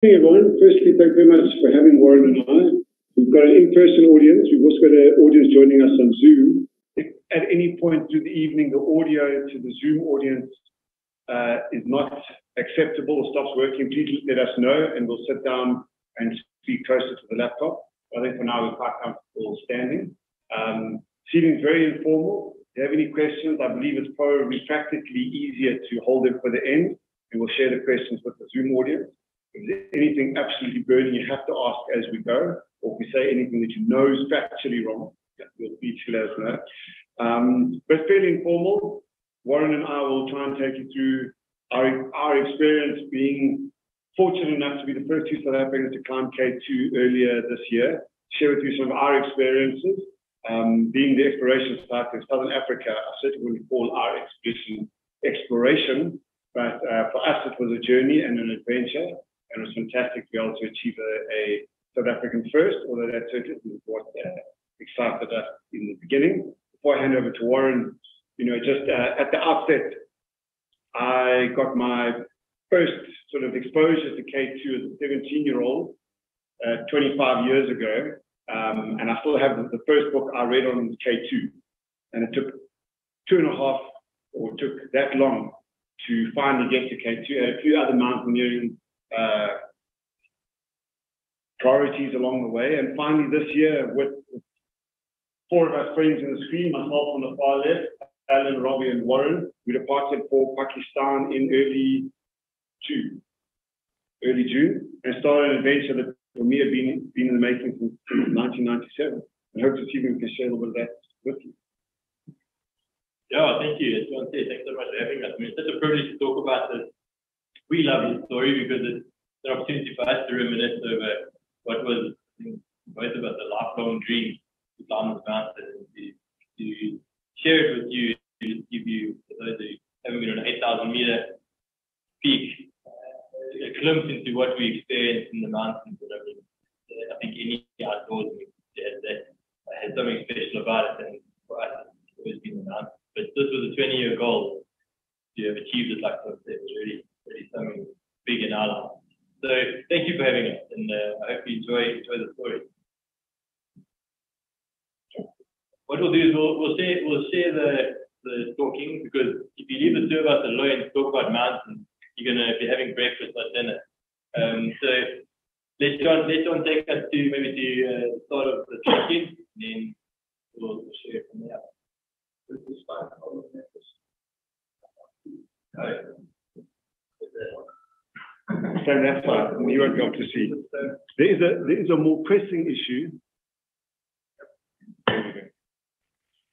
Hey everyone, firstly, thank you very much for having Warren and I. We've got an in-person audience. We've also got an audience joining us on Zoom. If at any point through the evening the audio to the Zoom audience is not acceptable or stops working, please let us know and we'll sit down and speak closer to the laptop. I think for now we're quite comfortable standing. Seating is very informal. If you have any questions, I believe it's probably practically easier to hold them for the end, and we'll share the questions with the Zoom audience. If there's anything absolutely burning, you have to ask as we go, or if we say anything that you know is factually wrong, we'll please let us know. But fairly informal. Warren and I will try and take you through our experience being fortunate enough to be the first two South Africans to climb K2 earlier this year, share with you some of our experiences. Being the exploration site in Southern Africa, I certainly wouldn't call our expedition exploration, but for us it was a journey and an adventure. And it was fantastic to be able to achieve a South African first, although that certainly was what excited us in the beginning. Before I hand over to Warren, just at the outset, I got my first sort of exposure to K2 as a 17-year-old 25 years ago. And I still have the first book I read on K2. And it took took that long to finally get to K2. I had a few other mountaineering priorities along the way, and finally this year, with four of our friends in the screen, myself on the far left, Allan, Robby, and Warren, we departed for Pakistan in early June, and started an adventure that for me had been in the making since 1997. I hope to see if we can share a little bit of that with you. Yeah, thank you. Thanks so much for having us. I mean, it's such a privilege to talk about this. We love this story because it's an opportunity for us to reminisce over what was, I think, both of us a lifelong dream to climb this mountain and to share it with you, to give you, for those who haven't been on an 8,000-meter peak, a glimpse into what we experienced in the mountains. And I think any outdoors that had something special about it, and for us, it's always been the mountains. But this was a 20-year goal to have achieved it like this. It was really something big in our lives. So thank you for having us, and I hope you enjoy the story. What we'll do is we'll share the talking, because if you leave the two of us alone to talk about mountains, you're gonna be having breakfast or dinner. So let John take us to the start of the talking, and then we'll share from there. Stand that side, and you won't be able to see. There is a more pressing issue. There we go.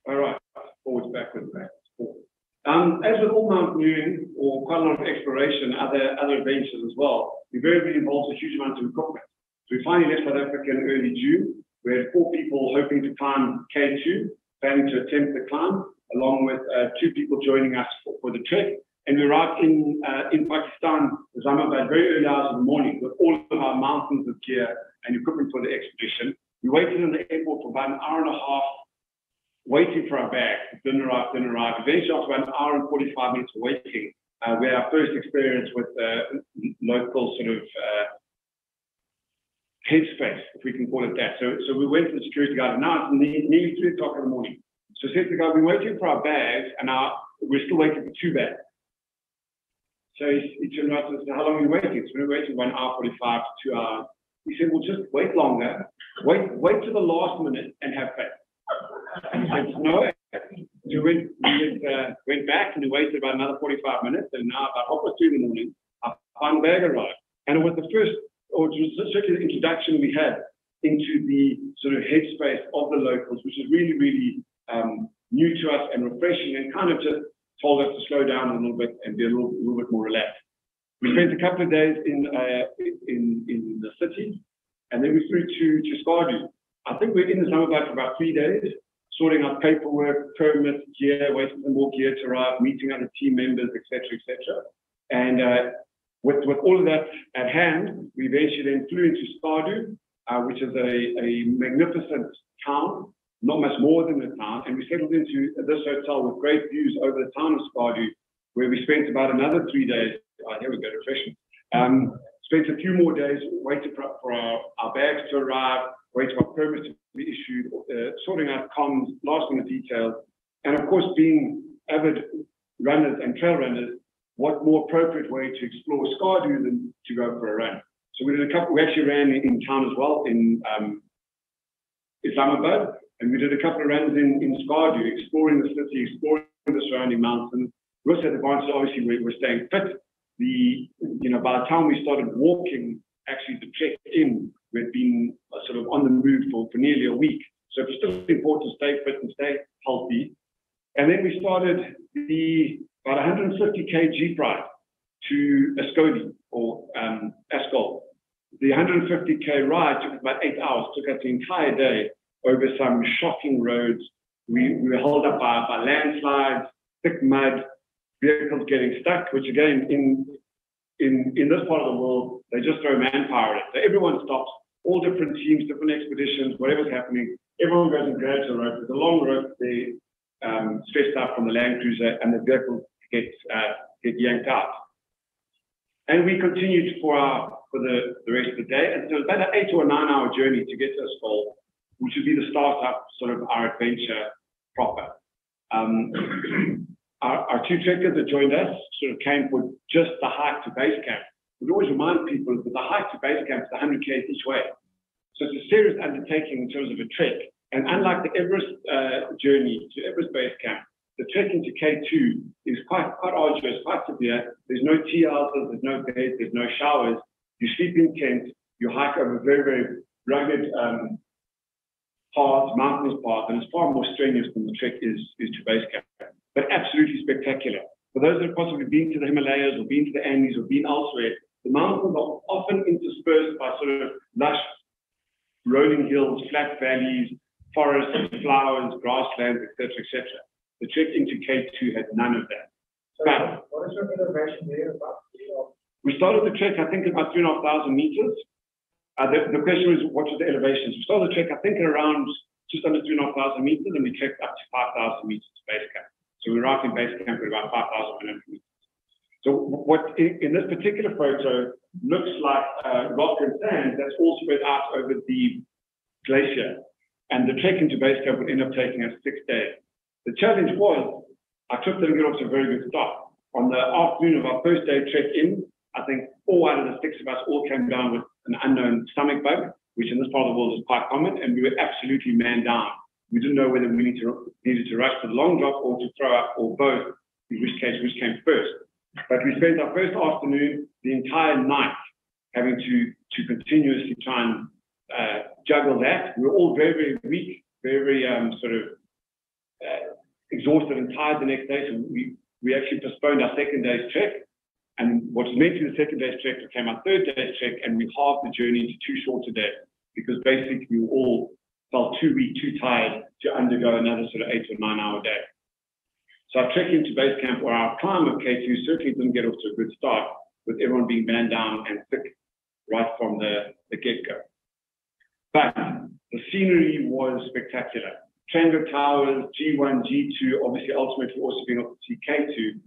All right, forwards, backwards, forward. As with all mountaineering, or quite a lot of exploration, other adventures as well, we very involves a huge amount of equipment. So we finally left South Africa in early June. We had 4 people hoping to climb K2, planning to attempt the climb, along with 2 people joining us for the trek. And we arrived in Pakistan, Islamabad, very early hours of the morning, with all of our mountains of gear and equipment for the expedition. We waited in the airport for about an hour and a half, waiting for our bags. Didn't arrive. Eventually, after about an hour and 45 minutes of waiting, we had our first experience with local sort of headspace, if we can call it that. So we went to the security guard, and now it's nearly 3 o'clock in the morning. So I said to the guy, we're waiting for our bags, and we're still waiting for 2 bags. So he turned around and said, how long are you waiting? So we were waiting 1 hour 45 to 2 hours. He said, well, just wait longer. Wait to the last minute and have faith. And he said, no. So we went back and we waited about another 45 minutes, and now about 2:30 in the morning, our final bag arrived. And it was the first, or it was certainly the introduction we had into the sort of headspace of the locals, which is really, really new to us and refreshing, and kind of just told us to slow down a little bit and be a little bit more relaxed. We spent a couple of days in the city, and then we flew to Skadu. I think we're in Islamabad for about 3 days, sorting out paperwork, permits, gear, waiting for more gear to arrive, meeting other team members, etc., etc. And with all of that at hand, we eventually then flew into Skadu, which is a magnificent town, not much more than a town, and we settled into this hotel with great views over the town of Skadu, where we spent about another 3 days. Here we go, refreshing. Spent a few more days waiting for our bags to arrive, waiting for our permits to be issued, sorting out comms, last minute details, and of course, being avid runners and trail runners, what more appropriate way to explore Skardu than to go for a run? So we did a couple. We actually ran in town as well in Islamabad, and we did a couple of runs in Skardu, exploring the city, exploring the surrounding mountains. We also had the advantage, obviously, we were staying fit. By the time we started walking, actually the trek in, we had been sort of on the move for nearly a week. So it's still important to stay fit and stay healthy. And then we started about 150k jeep ride to Ascoli or Ascol. The 150k ride took about 8 hours, took us the entire day over some shocking roads. We were held up by landslides, thick mud, vehicles getting stuck, which again, in this part of the world, they just throw manpower at it. So everyone stops, all different teams, different expeditions, whatever's happening, everyone goes and grabs a rope. With a long rope, they stressed out from the Land Cruiser, and the vehicle get yanked out. And we continued for the rest of the day. And so it was about an 8 or 9 hour journey to get to Ascol, which would be the start up sort of our adventure proper. Our two trekkers that joined us sort of came for just the hike to base camp. We'd always remind people that the hike to base camp is 100 km each way. So it's a serious undertaking in terms of a trek. And unlike the Everest journey to Everest base camp, the trekking to K2 is quite arduous, quite severe. There's no tea houses, there's no beds, there's no showers. You sleep in tents, you hike over very, very rugged paths, mountainous paths, and it's far more strenuous than the trek is to base camp. But absolutely spectacular. For those that have possibly been to the Himalayas or been to the Andes or been elsewhere, the mountains are often interspersed by sort of lush rolling hills, flat valleys, forests, flowers, grasslands, etc., etc. The trek into K2 had none of that. So what is your elevation there about? We started the trek, I think, about 3,500 meters. The question was, what was the elevation? So we started the trek, I think, around just under 3,500 meters, and we trekked up to 5,000 meters to base camp. So we arrived in base camp at about 5,100 meters. So what in this particular photo looks like rock and sand, that's all spread out over the glacier. And the trek into base camp would end up taking us 6 days. The challenge was, our trip didn't get off to a very good start. On the afternoon of our first day trek in, I think 4 out of the 6 of us all came down with an unknown stomach bug, which in this part of the world is quite common, and we were absolutely man down. We didn't know whether we needed to rush for the long drop or to throw up or both, in which case which came first. But we spent our first afternoon, the entire night, having to continuously try and juggle that. We were all very, very weak, very exhausted and tired the next day. So we actually postponed our second day's trek. And what was meant to be the second day's trek became our third day's trek, and we halved the journey into 2 shorter days because basically we all felt too weak, too tired to undergo another sort of 8 or 9 hour day. So our trek into base camp, or our climb of K2, certainly didn't get off to a good start, with everyone being man down and sick right from the get-go. But the scenery was spectacular. Tango Towers, G1, G2, obviously ultimately also being able to see K2.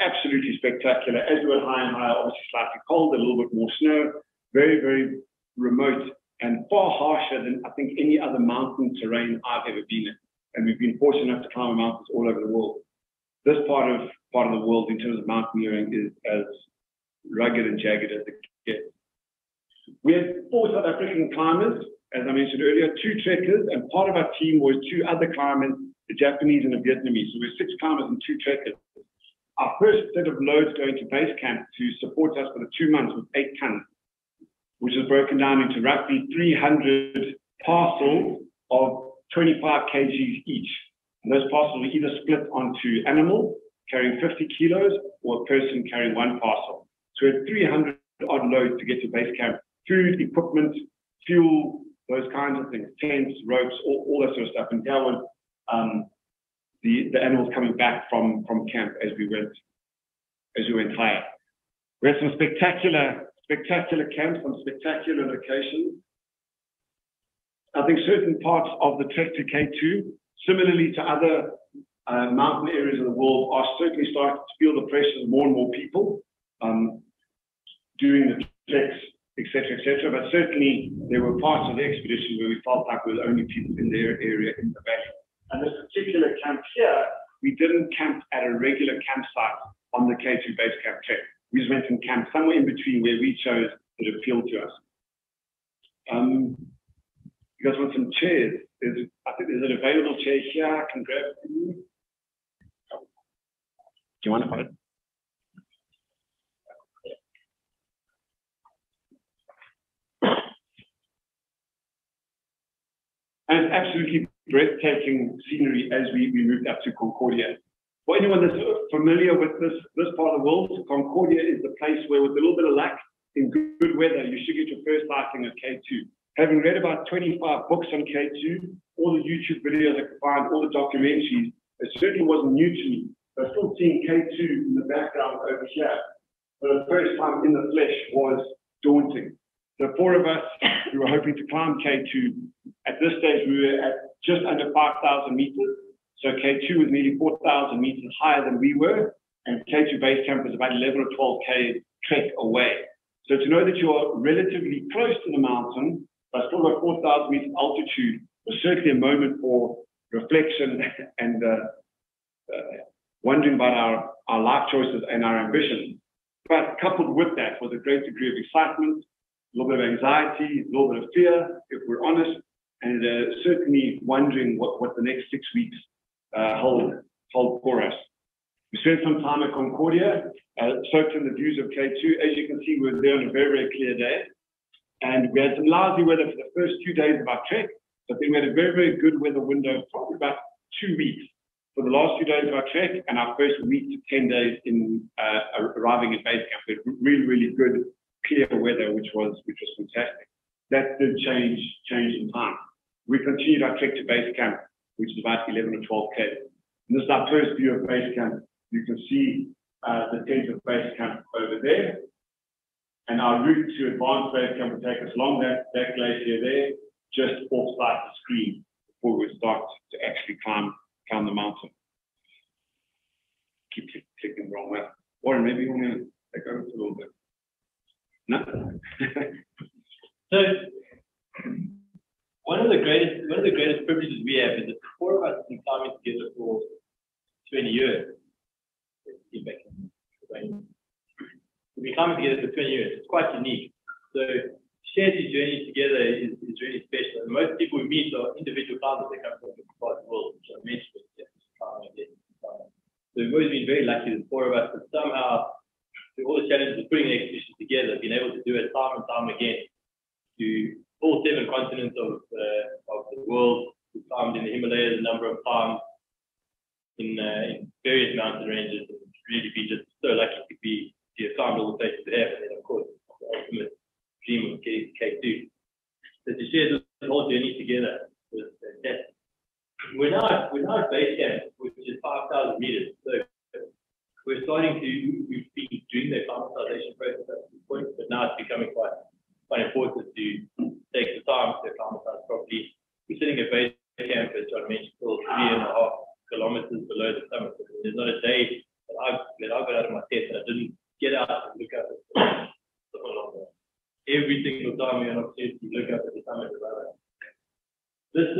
Absolutely spectacular. As we went higher and higher, obviously slightly cold, a little bit more snow, very, very remote and far harsher than I think any other mountain terrain I've ever been in. And we've been fortunate enough to climb mountains all over the world. This part of the world in terms of mountaineering is as rugged and jagged as it gets. We had 4 South African climbers, as I mentioned earlier, 2 trekkers, and part of our team was 2 other climbers, a Japanese and a Vietnamese. So we're 6 climbers and 2 trekkers. Our first set of loads going to base camp to support us for the 2 months was 8 tons, which is broken down into roughly 300 parcels of 25 kgs each. And those parcels were either split onto animals carrying 50 kilos or a person carrying 1 parcel. So we had 300 odd loads to get to base camp: food, equipment, fuel, those kinds of things, tents, ropes, all that sort of stuff. And that was the animals coming back from camp as we went higher. We had some spectacular camps, some spectacular locations. I think certain parts of the trek to K2, similarly to other mountain areas of the world, are certainly starting to feel the pressure of more and more people doing the treks, etc. But certainly there were parts of the expedition where we felt like we were the only people in their area in the valley. And this particular camp here, we didn't camp at a regular campsite on the K2 base camp trek. We just went and camped somewhere in between where we chose that appealed to us. You guys want some chairs? I think there's an available chair here. I can grab it. Do you want to put it? And it's absolutely breathtaking scenery as we moved up to Concordia. For anyone that's familiar with this part of the world, Concordia is the place where, with a little bit of luck, in good weather, you should get your first sighting of K2. Having read about 25 books on K2, all the YouTube videos I could find, all the documentaries, it certainly wasn't new to me. But still seeing K2 in the background over here for the first time in the flesh was daunting. The four of us who were hoping to climb K2, at this stage we were at just under 5,000 meters. So K2 was nearly 4,000 meters higher than we were, and K2 base camp was about 11 or 12K trek away. So to know that you're relatively close to the mountain, but still at 4,000 meters altitude, was certainly a moment for reflection and wondering about our life choices and our ambitions. But coupled with that was a great degree of excitement, a little bit of anxiety, a little bit of fear, if we're honest, and certainly wondering what the next 6 weeks hold for us. We spent some time at Concordia, soaked in the views of K2. As you can see, we were there on a very, very clear day. And we had some lousy weather for the first 2 days of our trek, but then we had a very, very good weather window, probably about 2 weeks for the last 2 days of our trek and our first week to 10 days in arriving at base camp. We had really, really good, clear weather, which was fantastic. That did change in time. We continued our trek to base camp, which is about 11 or 12K. And this is our first view of base camp. You can see the tent of base camp over there. And our route to advanced base camp will take us along that glacier there, just off-site the screen before we start to actually climb the mountain. Keep clicking the wrong way. Warren, maybe you want to take over a little bit. No? So one of the greatest privileges we have is that the four of us have been climbing together for 20 years. We've been climbing together for 20 years. It's quite unique. So share these journeys together is really special. And most people we meet are individual climbers that come from different parts of the world, which I mentioned. So we've always been very lucky, the four of us, that somehow, through all the challenges of putting an expedition together, been able to do it time and time again to all 7 continents of the world. We've climbed in the Himalayas a number of times, in various mountain ranges, and really be just so lucky to be climbed all the places we have, and then of course the ultimate dream of K2. So to share this whole journey together was fantastic. We're now at base camp, which is 5,000 meters. So we've been doing the acclimatization process at this point, but now it's becoming quite important to take the time to acclimatize properly. We're sitting at base camp, as John mentioned, still 3.5 kilometers below the summit. So there's not a day that I got out of my tent that I didn't get out and look up at the summit. Every single time we had an opportunity to look up at the summit above us. This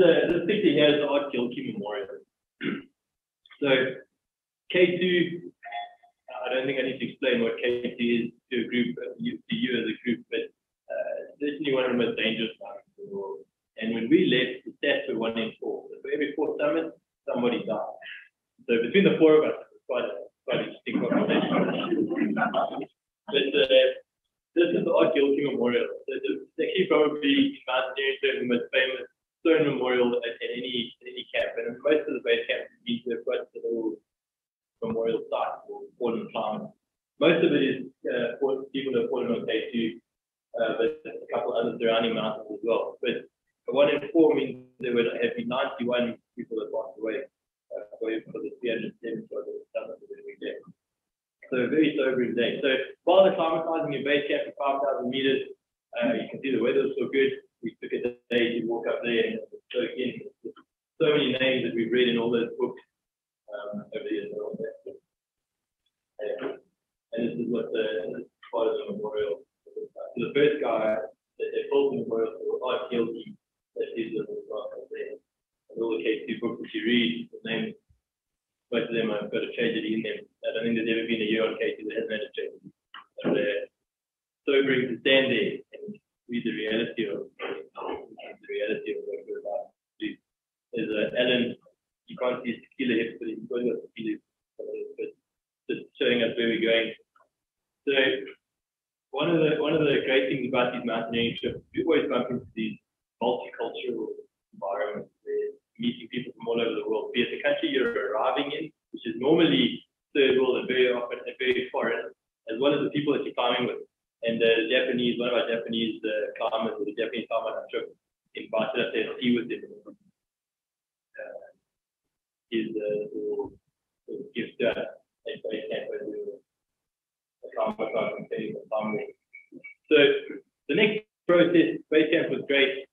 picture here is the Art Gilkey Memorial. So K2, I don't think I need to explain what K2 is to a group, to you as a group, but certainly one of the most dangerous climbs in the world. And when we left, the stats were 1 in 4. So for every 4 summits, somebody died. So between the 4 of us, it's quite interesting conversation. But this is the Art Gilkey Memorial. So it's actually probably in Mountaineer terms the most famous stone memorial at any camp. And most of the base camps means they've got the little memorial site or fallen climbers. Most of it is for people that have fallen on K2, but a couple other surrounding mountains as well. But 1 in 4 means there would have been 91 people that passed away for the 370 or the summit of the day. So a very sobering day. So while acclimatizing your base camp at 5,000 meters, you can see the weather was so good. We took a day to walk up there, and so again, so many names that we've read in all those books over the years. And this is what the part of the memorial looks like. So the first guy that they told me was RTLD, that is the there. And all the K2 books that you read, the name, most of them have got a tragedy in them. I don't think there's ever been a year on K2 that hasn't had a tragedy. So they're sobering to stand there and read the reality of what we're about to do. There's Allan, you can't see his tequila hips, but he's got a tequila hips, but just showing us where we're going. So one of the great things about these mountaineering trips, we always bump into these multicultural environments where you're meeting people from all over the world, be it the country you're arriving in, which is normally third world and very often and very foreign, as well as the people that you're climbing with. And the Japanese, one of our Japanese climbers, or the Japanese climber on our trip, invited us to tea with him. His little gift to us at base camp when we were a climber climbing the family. So the next process, base camp was great.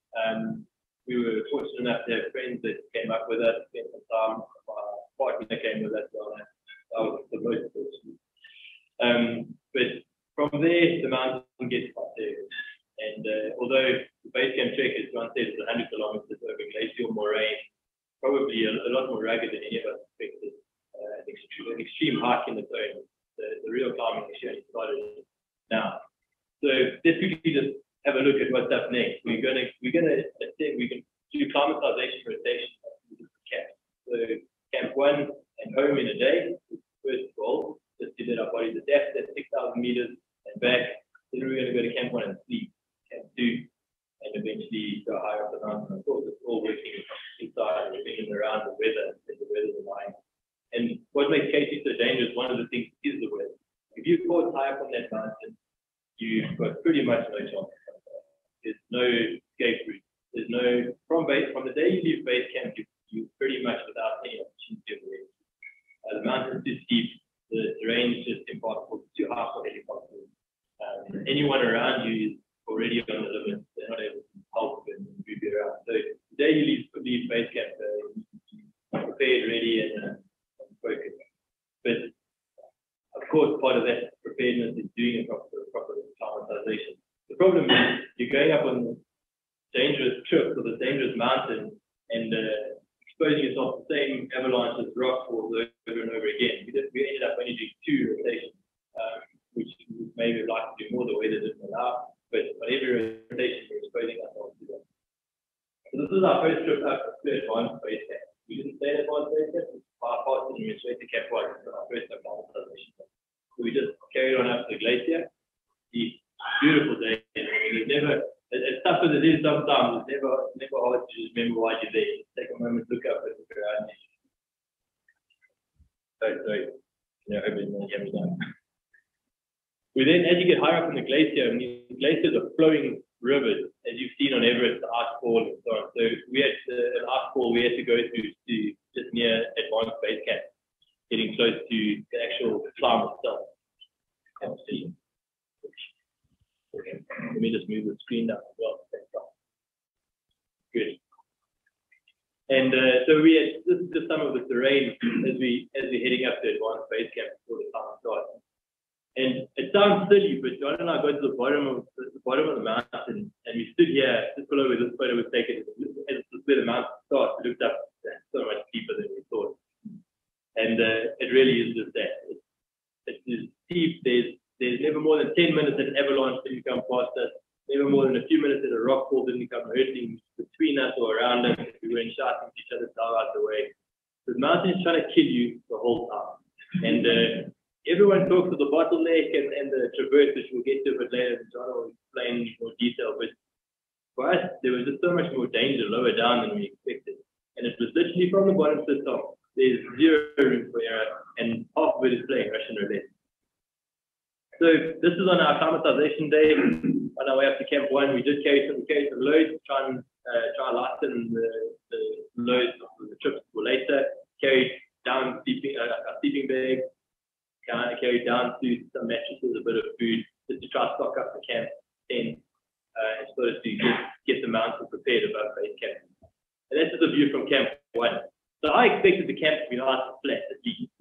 We were fortunate enough to have friends that came up with us, spent some time. Our partner came with us, well, that was the most fortunate. But from there, the mountain gets quite serious. And although the base camp trek, as John said, is 100 kilometers over glacial moraine, probably a lot more rugged than any of us expected. An extreme hike in its own. The real climbing actually started now. So let's quickly just have a look at what's up next. We're gonna do climatization rotation of camp. So camp 1 and home in a day, first goal, just to let our bodies adapt at 6,000 meters and back. Then we're going to go to camp 1 and sleep, camp 2, and eventually go higher up the mountain. Of course, it's all working inside and thinking around the weather and the weather's aligned. And what makes K2 so dangerous, one of the things is the weather. If you're caught high up on that mountain, you've got pretty much no chance. There's no escape route. There's no, from the day you leave base camp, you're pretty much without any opportunity of range. The mountain's too steep, the terrain is just impossible, too high for helicopters. Anyone around you is already on the limit. They're not able to help and move you around. So the day you leave base camp, you're prepared, ready, and focused. But of course, part of that preparedness is doing a proper climatization. The problem is you're going up on dangerous trips or the dangerous mountain and exposing yourself to the same avalanches, rock falls over and over again. We ended up only doing 2 rotations, which maybe we'd like to do more. The weather didn't allow, but on every rotation we're exposing ourselves to that. So this is our first trip up to advanced base camp. We didn't stay at advanced base camp. We bypassed and we went straight to camp 1 for our first acclimatization. So we just carried on up to the glacier. These beautiful days. It's never, as tough as it is sometimes, it's never hard to just remember why you're there. Just take a moment, look up and look around you. Sorry. Yeah, I hope you don't hear me now. We then, as you get higher up in the glacier, and these glaciers are flowing rivers, as you've seen on Everest, the ice fall and so on. So we had an ice fall we had to go through to just near advanced base camp, getting close to the actual climb itself. Okay. Let me just move the screen down as well. Good. And so this is just some of the terrain as we're heading up to advanced base camp before the climb starts. And it sounds silly, but John and I got to the bottom of the mountain, and we stood here just below where this photo was taken. As where the mountain starts, we looked up so much deeper than we thought. And it really is just that. It's steep. There's never more than 10 minutes that an avalanche didn't come past us. Never more than a few minutes that a rock fall didn't come hurtling between us or around us. We weren't shouting to each other to out the way. The mountain is trying to kill you the whole time. And everyone talks of the bottleneck and the traverse, which we'll get to a bit later, and John will explain in more detail. But for us, there was just so much more danger lower down than we expected. And it was literally from the bottom to the top. There's zero room for error, and half of it is playing Russian roulette. So this is on our acclimatization day. On our way up to camp 1, we did carry some loads, try and lighten the loads of the trips for later. Carried down our sleeping bag. Carried down to some mattresses, a bit of food, just to try to stock up the camp 10, and sort of to get the mountain prepared above base camp. And this is a view from camp 1. So I expected the camp to be nice and flat at least.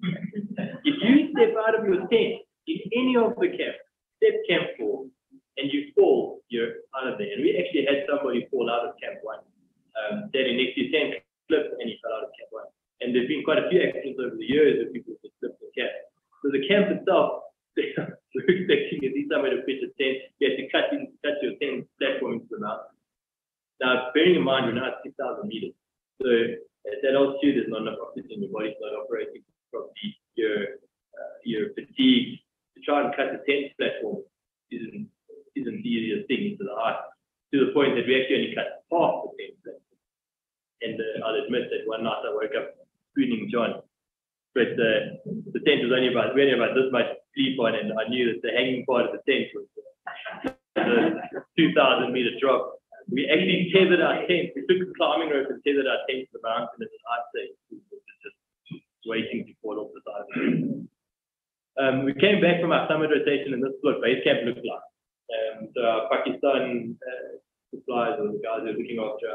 If you step out of your tent in any of the camps, except camp 4, and you fall, journey. And we actually had somebody fall out of Camp 1. Standing next to his tent, slipped, and he fell out of Camp 1. And there's been quite a few accidents over the years of people who slipped in camp. So the camp itself, we're expecting to see somebody to pitch a tent. You have to cut your tent platform into the mountain. Now, bearing in mind, we're now at 6,000 meters. So at that altitude, there's not enough oxygen in your body's not operating properly. You're fatigued. To try and cut the tent platform isn't the easiest thing into the ice, to the point that we actually only cut half the tent platform. And I'll admit that one night I woke up screaming John, but the tent was only about this much sleep on, and I knew that the hanging part of the tent was the 2,000 meter drop. We actually tethered our tent. We took a climbing rope and tethered our tent to the mountain at an ice stage. It was just waiting to fall off the side of the mountain. We came back from our summit rotation, and this is what base camp looked like. So our Pakistan suppliers, or the guys who are looking after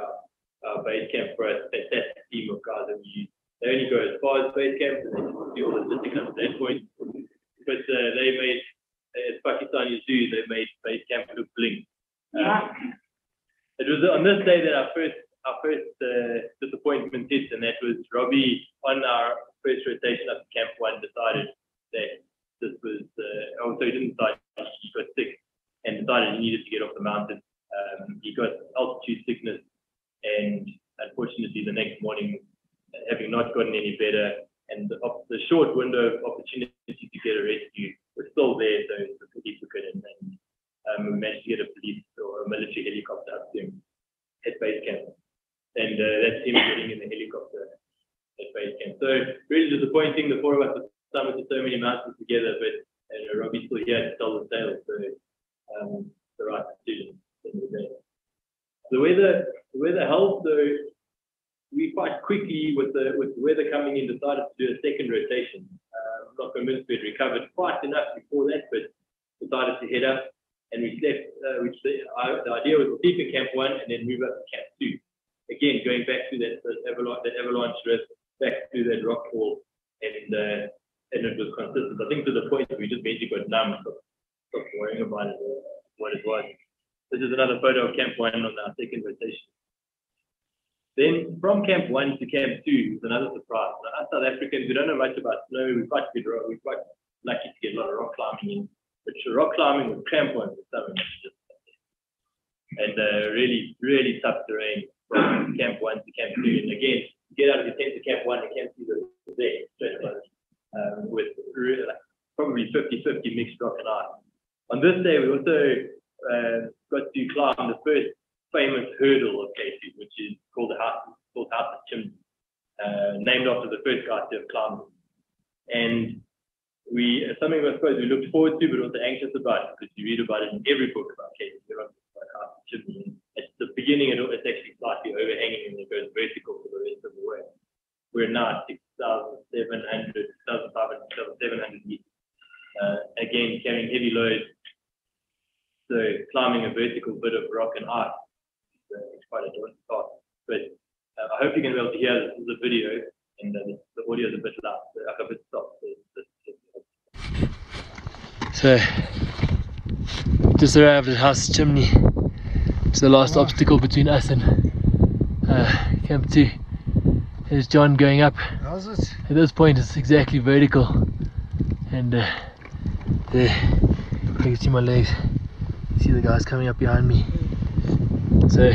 our base camp for us, fantastic team of guys that we use. They only go as far as base camp, and they do all the logistics up to that point. But they made, as Pakistani do, they made base camp look bling. It was on this day that our first disappointment hit, and that was Robby on our first rotation up to Camp 1 decided that this was, also he didn't decide, he got sick and decided he needed to get off the mountain. He got altitude sickness, and unfortunately the next morning, having not gotten any better, and the short window of opportunity to get a rescue was still there, so the police took it, and we managed to get a police or a military helicopter up to him at base camp. And that's him getting in the helicopter at base camp. So really disappointing. The four of us have summited so many mountains together, but Robby's still here to tell the tale. So the right decision in the day. The weather held, so we quite quickly, with the weather coming in, decided to do a second rotation. I'm not convinced we'd recovered quite enough before that, but decided to head up. And we slept, the idea was to sleep in Camp 1 and then move up to Camp 2. Again, going back to that avalanche risk, back to that rock fall, and it was consistent. I think to the point that we just basically got numb, stopped worrying about it, what it was. This is another photo of Camp 1 on our second rotation. Then from Camp 1 to Camp 2 was another surprise. Now, us South Africans, we don't know much about snow. We're quite lucky to get a lot of rock climbing in. But rock climbing with crampons is something that's just and really, really tough terrain from Camp 1 to Camp 2. And again, get out of your tent to Camp 1 and Camp 2 is there, straight away, with really, probably 50-50 mixed rock and ice. On this day, we also got to climb the first famous hurdle of K2, which is called House of Chimney, named after the first guy to have climbed it. And something I suppose we looked forward to, but also anxious about, because you read about it in every book about K2. At the beginning, it's actually slightly overhanging and it goes vertical for the rest of the way. We're now 6,700, 6,500, 700 meters. Again, carrying heavy loads. So climbing a vertical bit of rock and ice, it's quite a daunting task. But I hope you're going to be able to hear this is a video, and the audio is a bit loud, so I hope it stops. So, just arrived at House Chimney. It's the last obstacle between us and Camp 2. There's John going up. How's it? At this point it's exactly vertical, and there you can see my legs. See the guys coming up behind me. So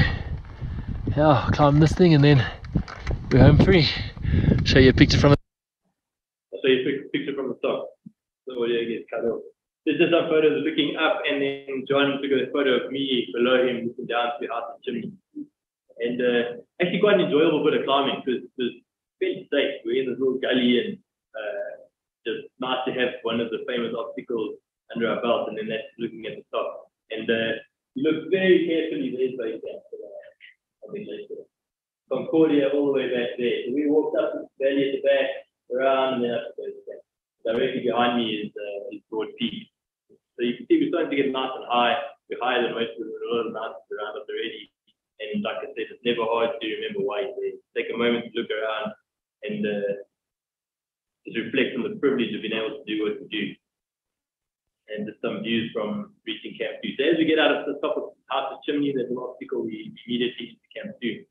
yeah, I'll climb this thing and then we're home free. Show you a picture from it. I'll show you a picture from the top. The audio gets cut off. There's just some photos looking up, and then John took a photo of me below him looking down to the House of Chimney. And actually quite an enjoyable bit of climbing, because it was fairly safe. We're in this little gully, and just nice to have one of the famous obstacles under our belt, and then that's looking at the top. And you look very carefully, there's base camp. Concordia all the way back there. So we walked up the valley at the back, around, and then up to base camp. Directly behind me is Broad Peak. So you can see we're starting to get nice and high. We're higher than most of the mountains around us already. And like I said, it's never hard to remember why you're there. Take a moment to look around and just reflect on the privilege of being able to do what we do. And just some views from reaching Camp 2. So as we get out of the top of house chimney, there's an obstacle, we immediately to Camp 2.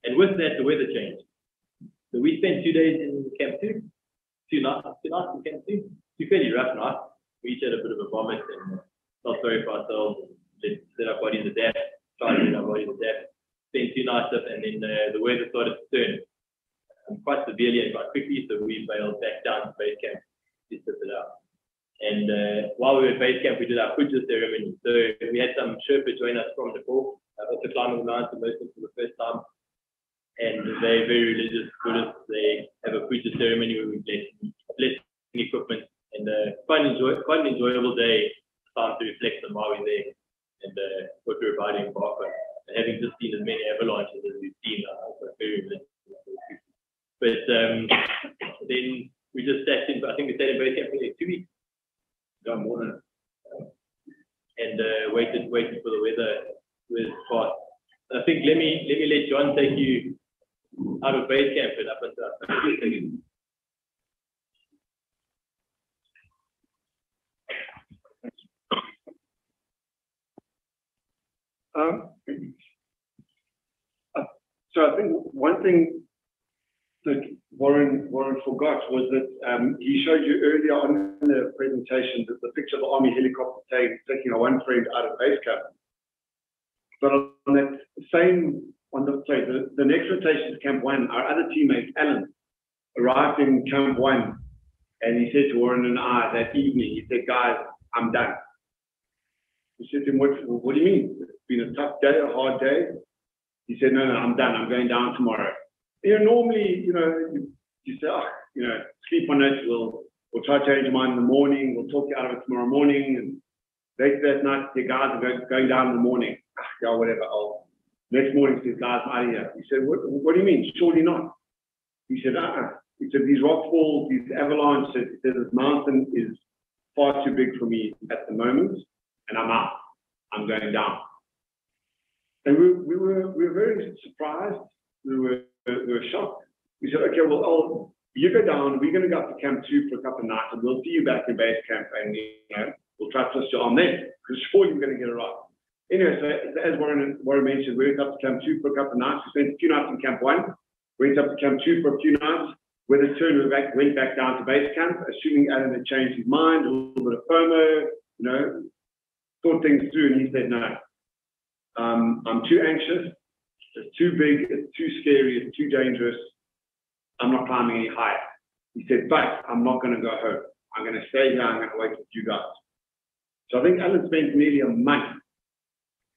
And with that, the weather changed. So we spent 2 days in Camp 2, 2 nights in Camp 2, 2 fairly rough nights. We each had a bit of a vomit and felt sorry for ourselves, let our bodies adapt, tried to let our bodies adapt. Spent 2 nights up, and then the weather started to turn quite severely and quite quickly, so we bailed back down to base camp to sit it out. And while we were at base camp, we did our puja ceremony. So we had some Sherpa join us from Nepal, also climbing the mountain most for the first time. And they're very religious Buddhists. They have a puja ceremony where we bless equipment, and quite an enjoyable day, time to reflect on why we're there and what we're about to embark on. And having just seen as many avalanches as we've seen, I was very religious. But then we just sat in, I think we stayed in base camp for like 2 weeks. No more than and waited for the weather to pass. I think let me let John take you out of base camp and up until so I think one thing that Warren forgot was that he showed you earlier on in the presentation that the picture of the Army helicopter taking our one friend out of base camp. But on that same, the next rotation to Camp 1, our other teammate, Allan, arrived in Camp 1, and he said to Warren and I that evening, he said, guys, I'm done. We said to him, what do you mean? It's been a tough day, a hard day. He said, no, I'm done. I'm going down tomorrow. Normally, you say, sleep on it. We'll try to change your mind in the morning. We'll talk you out of it tomorrow morning. And later that night, the guys are going down in the morning. Yeah, whatever. Next morning, he says, guys, I'm out of here. He said, what do you mean? Surely not. He said, He said, these rock falls, these avalanches, he said, this mountain is far too big for me at the moment, and I'm out. I'm going down. And we were very surprised. We were shocked. We said, okay, well, you go down. We're going to go up to Camp 2 for a couple of nights, and we'll see you back in base camp, and we'll try to twist your arm then, because surely we're going to get it right. Anyway, so as Warren mentioned, we went up to Camp 2 for a couple of nights. We spent a few nights in Camp 1. Went up to Camp 2 for a few nights. When it turned, we went back down to base camp, assuming Allan had changed his mind, a little bit of FOMO, thought things through, and he said, no, I'm too anxious. It's too big, it's too scary, it's too dangerous. I'm not climbing any higher. He said, but I'm not going to go home. I'm going to stay here. I'm going to wait with you guys. So I think Allan spent nearly a month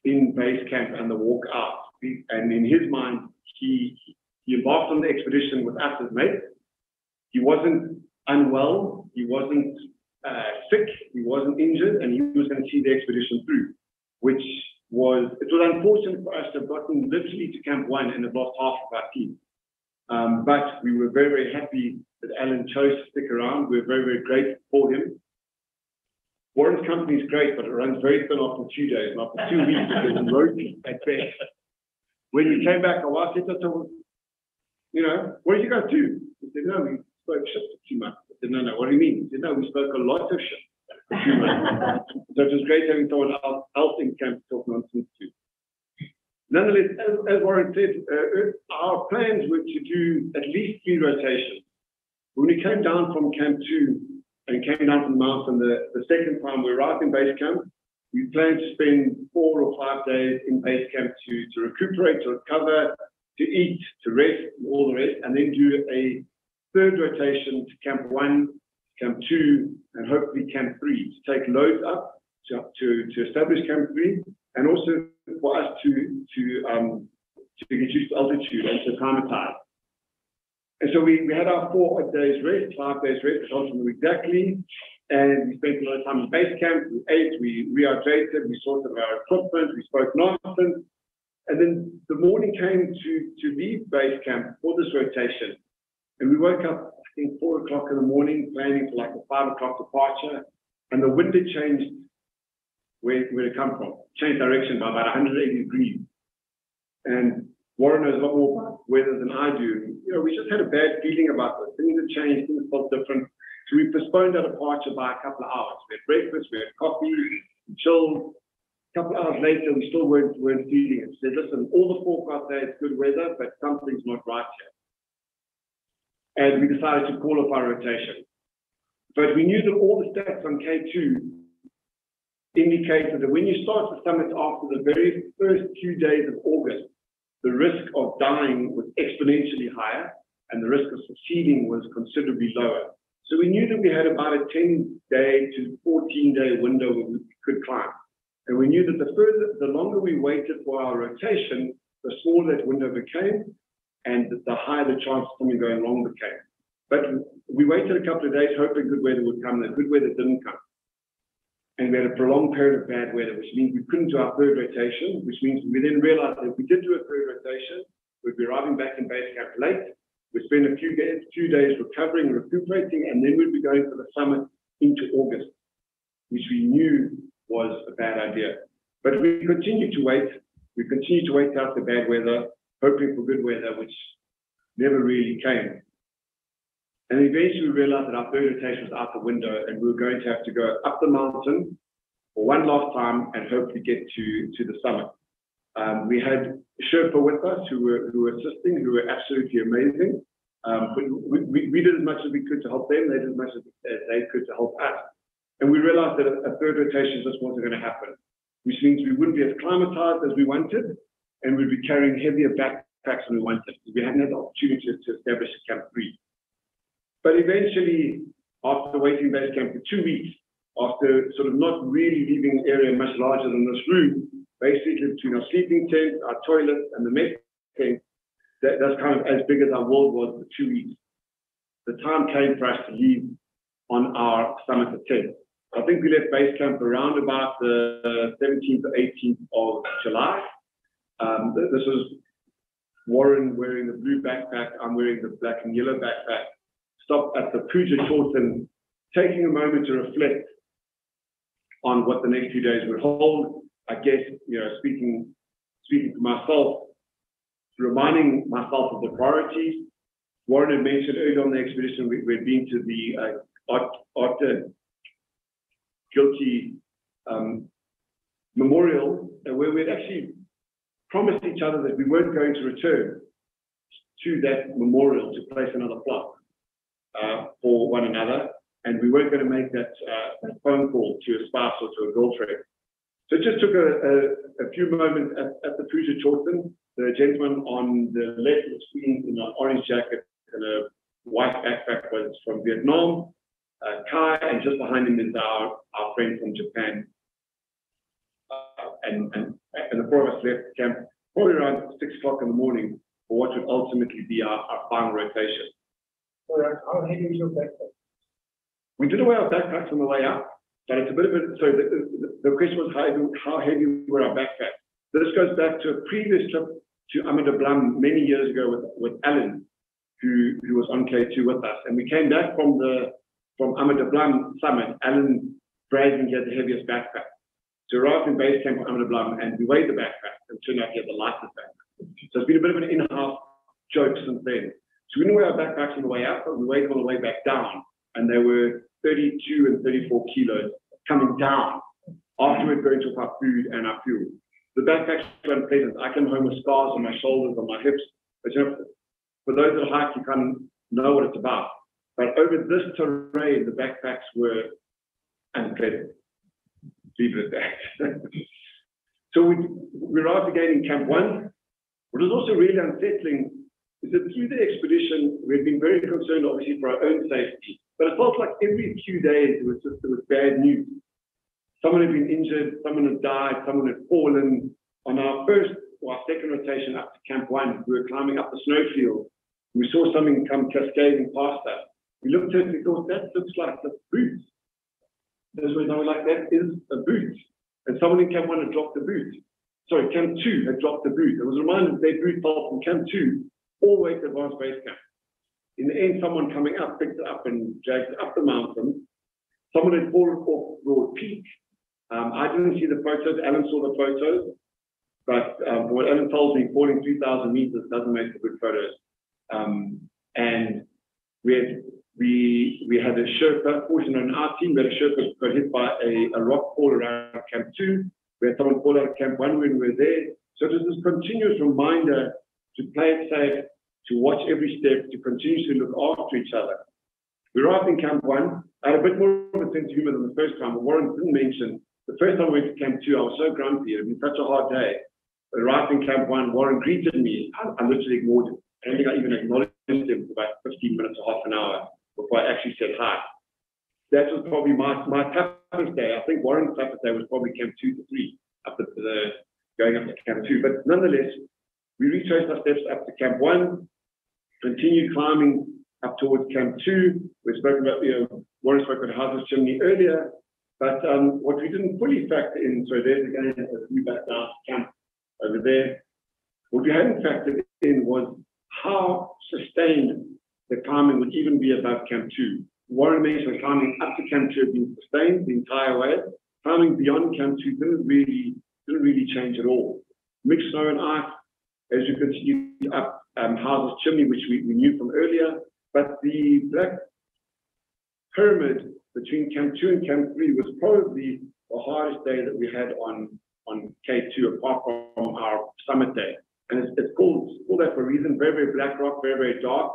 in base camp and the walk out. And in his mind, he embarked on the expedition with us as mates. He wasn't unwell. He wasn't sick. He wasn't injured. And he was going to see the expedition through, it was unfortunate for us to have gotten literally to Camp 1 and have lost half of our team. But we were very, very happy that Allan chose to stick around. We're very, very grateful for him. Warren's company is great, but it runs very thin after 2 days. And after 2 weeks, it was ropey at best. When we came back, our wife said to us, what did you guys do? He said, no, we spoke shit for 2 months. I said, no, what do you mean? He said, no, we spoke a lot of shit. So it was great having someone else in camp to talk nonsense to. Nonetheless, as Warren said, our plans were to do at least 3 rotations. When we came down from Camp 2 and came down from the mountain, the second time we arrived in base camp, we planned to spend 4 or 5 days in base camp to recuperate, to recover, to eat, to rest, and all the rest, and then do a 3rd rotation to Camp 1, Camp 2, and hopefully Camp 3 to take loads up to establish Camp 3, and also for us to get used to altitude and to acclimatize. And so we had our 4 days rest, 5 days rest, I told you exactly, and we spent a lot of time in base camp. We ate, we rehydrated, we sorted our equipment, we spoke nonsense, and then the morning came to leave base camp for this rotation, and we woke up, I think, 4 o'clock in the morning, planning for like a 5 o'clock departure, and the wind had changed where it come from, changed direction by about 180 degrees. And Warren knows a lot more about weather than I do. We just had a bad feeling about this. Things had changed, things felt different. So we postponed our departure by a couple of hours. We had breakfast, we had coffee, we chilled, A couple of hours later, we still weren't feeling it. We said, listen, all the forecasts say it's good weather, but something's not right here. And we decided to call off our rotation. But we knew that all the stats on K2 indicated that when you start the summit after the very first few days of August, the risk of dying was exponentially higher and the risk of succeeding was considerably lower. So we knew that we had about a 10-day to 14-day window where we could climb. And we knew that the longer we waited for our rotation, the smaller that window became and the higher the chance of something going wrong became. But we waited a couple of days hoping good weather would come, and good weather didn't come. And we had a prolonged period of bad weather, which means we couldn't do our third rotation, which means we then realized that if we did do a third rotation, we'd be arriving back in base camp late. We'd spend a few days recovering, recuperating, and then we'd be going for the summit into August, which we knew was a bad idea. But we continued to wait. We continued to wait out the bad weather, hoping for good weather, which never really came. And eventually we realized that our third rotation was out the window and we were going to have to go up the mountain for one last time and hopefully get to the summit. We had Sherpa with us who were assisting, who were absolutely amazing. But we did as much as we could to help them. They did as much as they could to help us. And we realized that a third rotation just wasn't going to happen, which means we wouldn't be as climatized as we wanted and we'd be carrying heavier backpacks than we wanted. We hadn't had the opportunity to establish a Camp 3. But eventually, after waiting base camp for 2 weeks, after sort of not really leaving an area much larger than this room, basically between our sleeping tent, our toilet, and the med tent, that's kind of as big as our world was for 2 weeks. The time came for us to leave on our summit attempt. I think we left base camp around about the 17th or 18th of July. This was Warren wearing the blue backpack, I'm wearing the black and yellow backpack. Stopped at the Kojetin, taking a moment to reflect on what the next few days would hold. I guess, speaking to myself, reminding myself of the priorities. Warren had mentioned earlier on the expedition, we'd been to the Guilty Memorial, where we'd actually promised each other that we weren't going to return to that memorial to place another plot for one another, and we weren't going to make that phone call to a spouse or to a girlfriend. So it just took a few moments at the Kojetin. The gentleman on the left was in an orange jacket and a white backpack was from Vietnam, Kai, and just behind him is our friend from Japan. And the four of us left camp probably around 6 o'clock in the morning for what would ultimately be our final rotation. All right, how heavy is your backpack? We did away our backpacks on the way out, but it's a bit of a, so the question was how heavy were our backpacks? This goes back to a previous trip to Amadablam many years ago with Allan, who was on K2 with us. And we came back from Amadablam summit, Allan bragging he had the heaviest backpack. So we arrived in base camp at Amadablam and we weighed the backpack and turned out he had the lightest backpack. So it's been a bit of an in-house joke since then. So we didn't weigh our backpacks on the way out, but we weighed them on the way back down. And they were 32 and 34 kilos coming down after we'd burned off our food and our fuel. The backpacks were unpleasant. I came home with scars on my shoulders, on my hips. But for those that hike, you kind of know what it's about. But over this terrain, the backpacks were unpleasant. Leave it at that. So we arrived again in Camp 1. What was also really unsettling is that through the expedition, we had been very concerned, obviously, for our own safety. But it felt like every few days there was bad news. Someone had been injured, someone had died, someone had fallen. On our second rotation up to Camp 1, we were climbing up the snowfield. We saw something come cascading past us. We looked at it and thought, that looks like the boot. That's when they were like, that is a boot. And someone in Camp 1 had dropped the boot. Sorry, Camp 2 had dropped the boot. It was reminded that their boot fell from Camp 2 all the way to Advanced Base Camp. In the end, someone coming up picked it up and dragged it up the mountain. Someone had fallen off Broad Peak. I didn't see the photos. Allan saw the photos. But what Allan told me, falling 3,000 meters doesn't make for good photos. And we had a Sherpa, fortunately on our team, that a Sherpa got hit by a rock fall around Camp 2. We had someone call out Camp 1 when we were there. So it was this continuous reminder to play it safe, to watch every step, to continuously look after each other. We arrived in Camp 1. I had a bit more of a sense of humor than the first time, but Warren didn't mention, the first time we went to Camp 2, I was so grumpy. It had been such a hard day. I arrived in Camp 1, Warren greeted me. I literally ignored him. I don't think I even acknowledged him for about 15 minutes or half an hour before I actually said hi. That was probably my toughest day. I think Warren's toughest day was probably Camp 2 to 3, going up to Camp 2. But nonetheless, we retraced our steps up to Camp 1, continued climbing up towards Camp 2. We spoke about, Warren spoke about Houses Chimney earlier, but what we didn't fully factor in, so there's again a view back down to camp over there. What we hadn't factored in was how sustained the climbing would even be above Camp 2. Warren mentioned climbing up to Camp 2 had been sustained the entire way. Climbing beyond Camp 2 didn't really change at all. Mixed snow and ice as you continued up Houses Chimney, which we knew from earlier. But the Black Pyramid between Camp 2 and Camp 3 was probably the hardest day that we had on K2, apart from our summit day. And it's called that for a reason. Very, very black rock, very, very dark,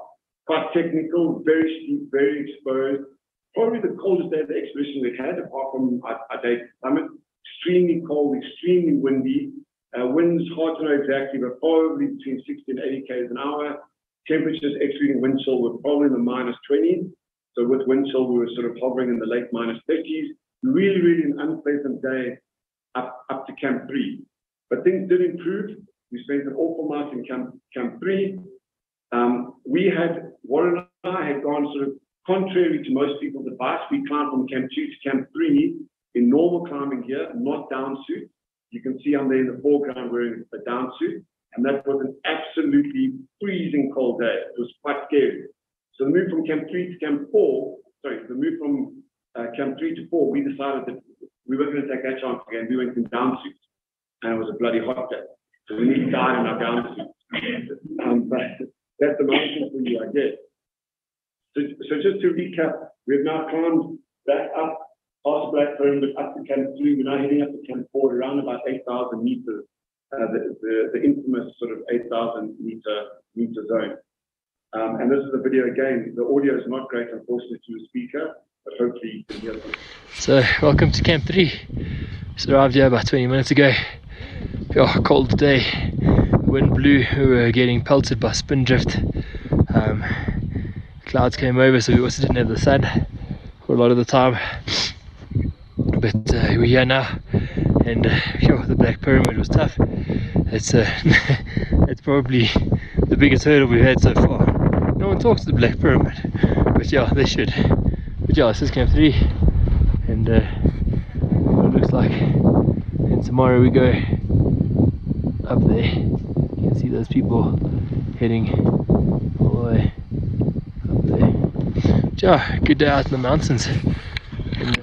quite technical, very steep, very exposed. Probably the coldest day of the expedition we had, apart from our day summit. Extremely cold, extremely windy. Winds, hard to know exactly, but probably between 60 and 80 km an hour. Temperatures excluding wind chill were probably in the -20s. So with wind chill, we were sort of hovering in the late -30s. Really, really an unpleasant day up to Camp 3. But things did improve. We spent an awful night in Camp 3. Warren and I had gone sort of contrary to most people's advice. We climbed from Camp 2 to Camp 3 in normal climbing gear, not down suit. You can see I'm there in the foreground wearing a down suit. And that was an absolutely freezing cold day. It was quite scary. So the move from Camp 3 to Camp 4, Camp 3 to 4, we decided that we were going to take that chance again. We went in down suits. And it was a bloody hot day. So we need to die in our down suits. But that's the mountain for you, I guess. So just to recap, we have now climbed back up past Black Pyramid up to Camp 3. We're now heading up to Camp 4 around about 8,000 meters, the infamous sort of 8,000 meter zone. And this is the video again. The audio is not great, unfortunately, to the speaker, but hopefully you can hear it. So, welcome to Camp 3. Just arrived here about 20 minutes ago. Oh, cold day. Wind blew. We were getting pelted by spin drift. Clouds came over, so we also didn't have the sun for a lot of the time. But we're here now, and the Black Pyramid was tough. It's it's probably the biggest hurdle we've had so far. No one talks to the Black Pyramid, but yeah, they should. But yeah, this is Camp 3, and what it looks like. And tomorrow we go up there. You can see those people heading all the way up there. But yeah, good day out in the mountains. And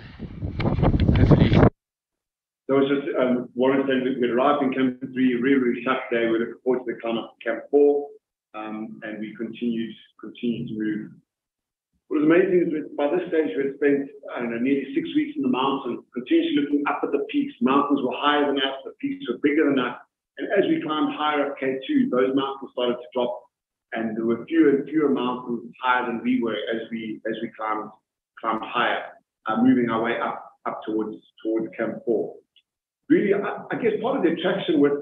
hopefully. So it's just Warren said we arrived in Camp 3, really, really tough day. We're looking forward to the climb up to Camp 4, and we continued to move. What was amazing is by this stage we had spent, nearly 6 weeks in the mountains, continuously looking up at the peaks. Mountains were higher than us, the peaks were bigger than us. And as we climbed higher up K2, those mountains started to drop, and there were fewer and fewer mountains higher than we were as we climbed higher, moving our way up towards Camp 4. Really, I guess part of the attraction with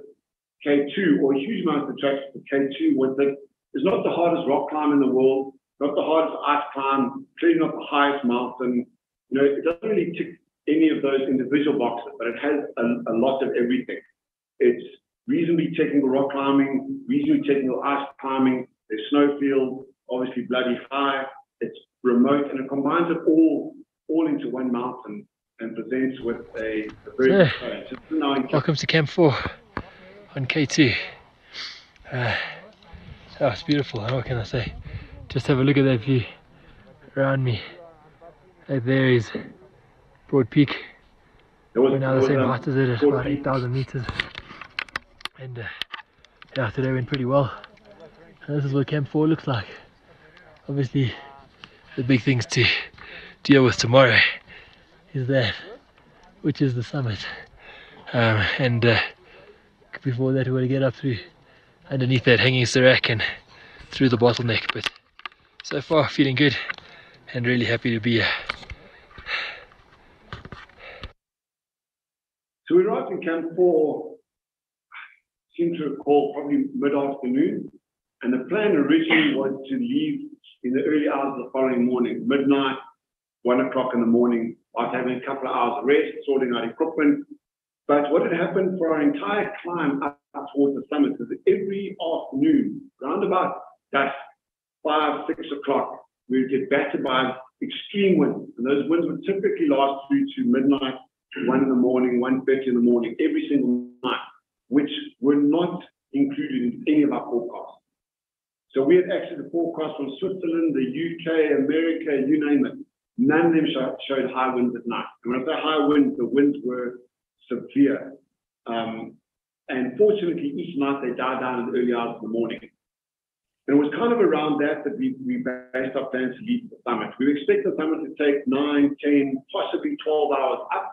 K2, or a huge amount of attraction with K2, was that it's not the hardest rock climb in the world, not the hardest ice climb, clearly not the highest mountain. It doesn't really tick any of those individual boxes, but it has a lot of everything. It's reasonably technical rock climbing, reasonably technical ice climbing. There's snowfield, obviously bloody high. It's remote, and it combines it all into one mountain and presents with a very welcome to Camp 4 on K2. It's beautiful. What can I say? Just have a look at that view around me. Right there is Broad Peak. We're now the same height as it is, about 8,000 meters. And today went pretty well. And this is what Camp 4 looks like. Obviously, the big things to deal with tomorrow is that, which is the summit. And before that we want to get up through underneath that hanging serac and through the bottleneck. But so far feeling good and really happy to be here. So we arrived in Camp 4, seem to recall, probably mid-afternoon. And the plan originally was to leave in the early hours of the following morning, midnight, 1 o'clock in the morning, after having a couple of hours of rest, sorting out equipment. But what had happened for our entire climb up towards the summit is that every afternoon, round about dusk, 5, 6 o'clock, we would get battered by extreme winds. And those winds would typically last through to midnight, 1 in the morning, 1:30 in the morning, every single night, which were not included in any of our forecasts. So we had actually the forecast from Switzerland, the UK, America, you name it. None of them showed high winds at night. And when I say high winds, the winds were severe. And fortunately, each night they died down in the early hours of the morning. And it was kind of around that we based our plans to leave the summit. We expected the summit to take 9, 10, possibly 12 hours up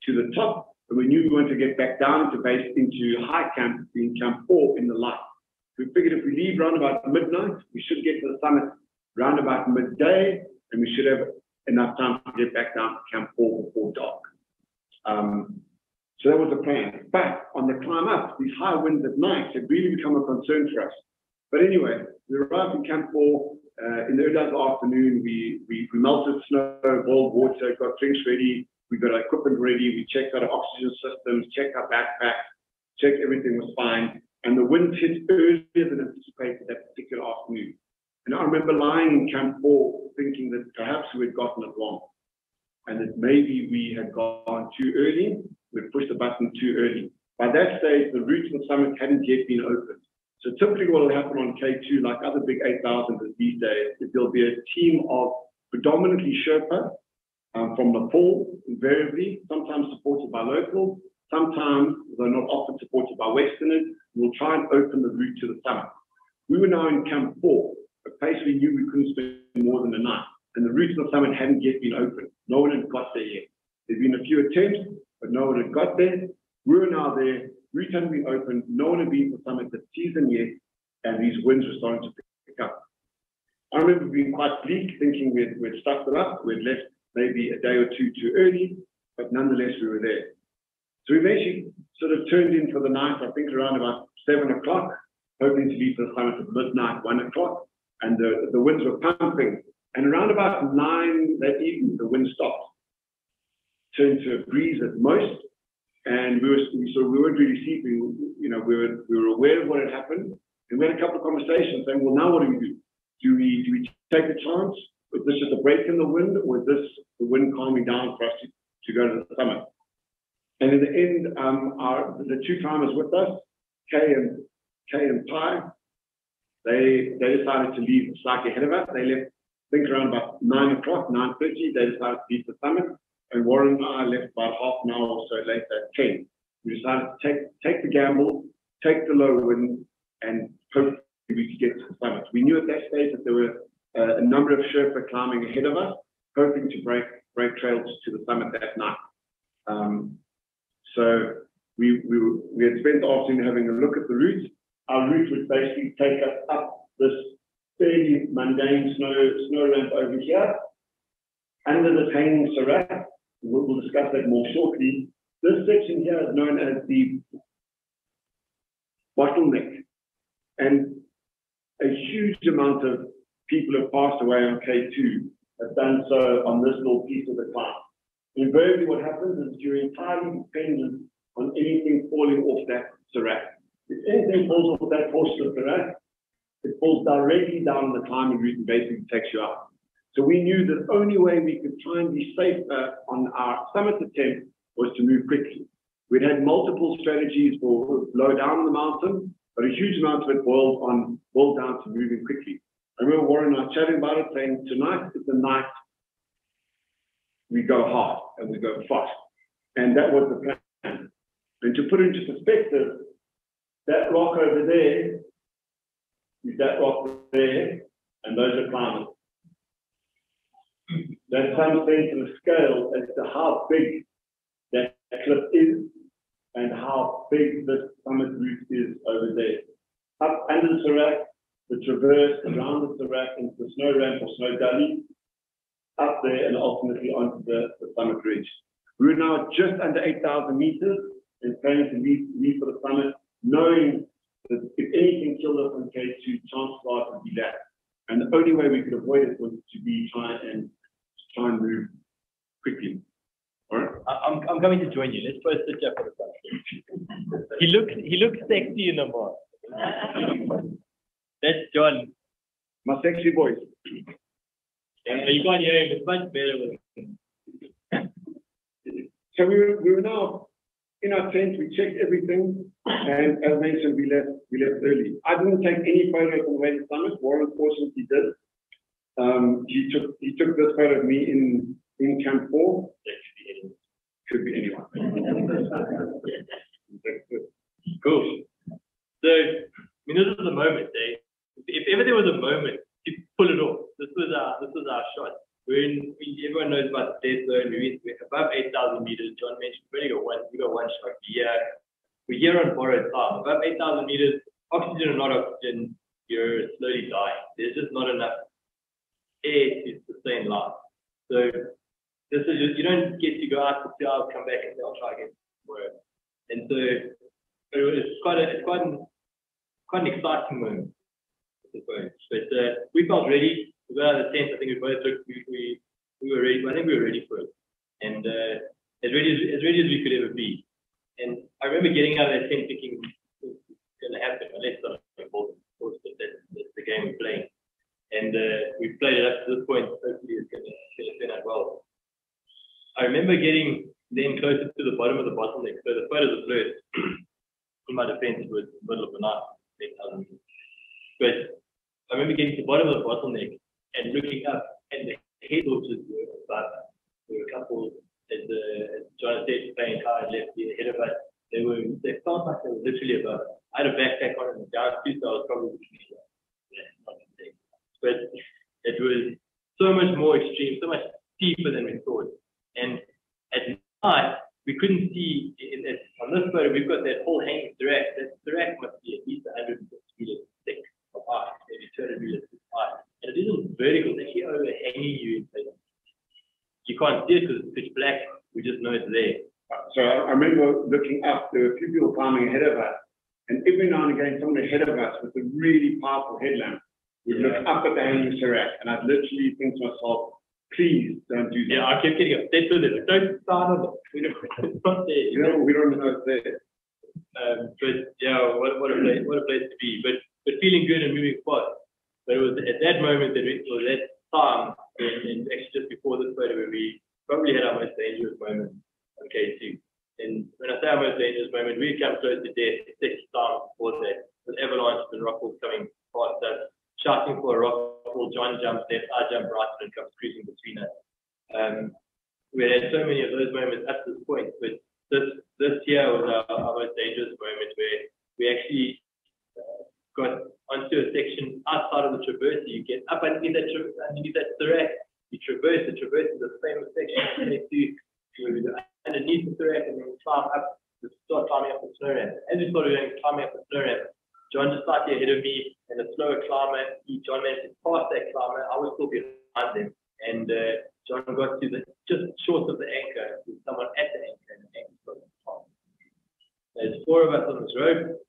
to the top. And we knew we wanted to get back down to base into high camp, in Camp 4 in the light. We figured if we leave around about midnight, we should get to the summit around about midday, and we should have enough time to get back down to Camp 4 before dark. So that was the plan. But on the climb up, these high winds at night had really become a concern for us. But anyway, we arrived in Camp 4 in the early hours of the afternoon. We melted snow, boiled water, got drinks ready. We got our equipment ready. We checked out our oxygen systems, checked our backpacks, checked everything was fine. And the wind hit earlier than anticipated that particular afternoon. And I remember lying in Camp 4 thinking that perhaps we had gotten it wrong and that maybe we had gone too early. We'd pushed the button too early. By that stage, the route to the summit hadn't yet been opened. So typically what will happen on K2, like other big 8,000s these days, is there'll be a team of predominantly Sherpa from Nepal, invariably, sometimes supported by locals, sometimes, though not often, supported by Westerners. We'll try and open the route to the summit. We were now in Camp 4, a place we knew we couldn't spend more than a night, and the route to the summit hadn't yet been opened. No one had got there yet. There'd been a few attempts, but no one had got there. We were now there, route hadn't been opened, no one had been to the summit that season yet, and these winds were starting to pick up. I remember being quite bleak, thinking we'd stuffed it up, we'd left maybe a day or two too early, but nonetheless we were there. So we eventually sort of turned in for the night, I think around about 7 o'clock, hoping to leave the summit at midnight, 1 o'clock, and the winds were pumping. And around about 9 that evening, the wind stopped, turned to a breeze at most, and we weren't really sleeping. You know, we were aware of what had happened, and we had a couple of conversations saying, well, now what do we do? Do we take a chance? Was this just a break in the wind, or was this the wind calming down for us to go to the summit? And in the end, the two climbers with us, Kay and Pi, they decided to leave slightly ahead of us. They left, I think, around about 9 o'clock, 9:30. They decided to leave the summit. And Warren and I left about half an hour or so later at 10. We decided to take the gamble, take the low wind, and hopefully we could get to the summit. We knew at that stage that there were a number of Sherpa climbing ahead of us, hoping to break trails to the summit that night. So we had spent the afternoon having a look at the route. Our route would basically take us up this fairly mundane snow ramp over here, under this hanging serac. We'll discuss that more shortly. This section here is known as the bottleneck, and a huge amount of people have passed away on K2 have done so on this little piece of the climb. Invariably, what happens is you're entirely dependent on anything falling off that serac. If anything falls off that portion of the serac, it falls directly down the climbing route and basically takes you out. So we knew that the only way we could try and be safe on our summit attempt was to move quickly. We'd had multiple strategies for low down the mountain, but a huge amount of it boiled down to moving quickly. I remember Warren and I chatting about it, saying tonight is the night we go hard and we go fast. And that was the plan. And to put it into perspective, that rock over there is that rock there, and those are climbers. That's some sense of scale as to how big that cliff is and how big this summit route is over there. Up under the Serac, the traverse, around the Serac into the snow ramp or snow gully, up there and ultimately onto the summit ridge. We're now just under 8,000 meters and planning to leave for the summit, knowing that if anything killed us on K2, chances are it would be that. And the only way we could avoid it was to try and move quickly. All right. I'm coming to join you. Let's first sit up for the summit. He looks sexy in the mask. That's John. My sexy voice. Yeah, you can't hear him. It's much better with him. So we were now in our tent. We checked everything, and as mentioned, we left early. I didn't take any photos on the way to the summit. Warren, fortunately, did. He took this photo of me in Camp 4. Could be anyone. Cool. So, I mean, this is the moment, eh? If ever there was a moment to pull it off, this was our shot. Everyone knows about the death zone. We're above 8,000 meters. John mentioned we got one shot a year. We're here on borrowed time. Above 8,000 meters, oxygen or not oxygen, you're slowly dying. There's just not enough air to sustain life. So this is just, you don't get to go out for 2 hours, come back and say, I'll try again tomorrow. And so it's quite an exciting moment, I suppose. But we felt ready. We got out of the tent. I think we both looked, we were ready. I think we were ready for it, and as ready as we could ever be. And I remember getting out of that tent thinking, it's going to happen unless something important. Of course, but that's the game we're playing. And we've played it up to this point. Hopefully, it's going to turn out well. I remember getting then closer to the bottom of the bottleneck. So the photos are blurred. In my defense, it was the middle of the night, 8,000 meters. But I remember getting to the bottom of the bottleneck and looking up, and the head torches were above us. There were a couple, as John said, playing high left ahead of us. They felt like they were literally above us. I had a backpack on and down too, so I was probably looking at that. But it was so much more extreme, so much deeper than we thought. And at night, we couldn't see, on this photo, we've got that whole hanging Serac. That Serac must be at least 150 meters thick of ice, maybe 200 meters thick of ice. And it isn't vertical, it's actually overhanging you in places. You can't see it because it's pitch black, we just know it's there. So I remember looking up, there were a few people climbing ahead of us, and every now and again, someone ahead of us with a really powerful headlamp would look up at the hanging Serac, and I'd literally think to myself, please don't do that. Yeah, I kept getting upset with it. Don't start on it. It's not there. We don't know it's there. But yeah, what a place to be. But feeling good and moving fast. But it was at that moment that that time, and actually just before this photo, where we probably had our most dangerous moment on K2. And when I say our most dangerous moment, we come close to death 6 times before that, with avalanches and rockfalls coming past us, shouting for a rockfall. John jumps left, I jump right, and it comes cruising between us. We had so many of those moments up to this point, but this year was our most dangerous moment, where we actually got onto a section outside of the traverse. You get up underneath that Serac, you traverse. The traverse is the famous section underneath the Serac, and then we climb up, start climbing up the snow ramp. As we started climbing up the snow ramp, John just slightly ahead of me, and a slower climber. John managed to pass that climber. I was still behind him, and John got to just short of the anchor, with someone at the anchor, and the anchor got on top. There's 4 of us on this rope.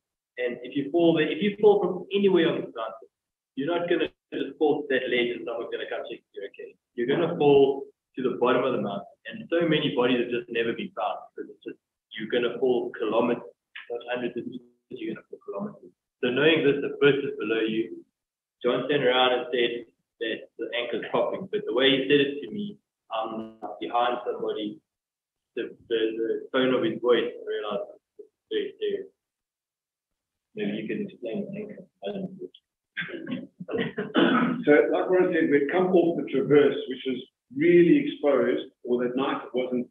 And if you fall from anywhere on this mountain, you're not going to just fall to that ledge and someone's going to come check you, okay? You're going to fall to the bottom of the mountain. And so many bodies have just never been found, because it's just, you're going to fall kilometers, not hundreds of meters, you're going to fall kilometers. So knowing this, the first is below you, John turned around and said that the anchor's popping. But the way he said it to me, I'm behind somebody, the tone of his voice, I realized it's very serious. Maybe you can explain the anchor. So, like Warren said, we'd come off the traverse, which was really exposed, or that night it wasn't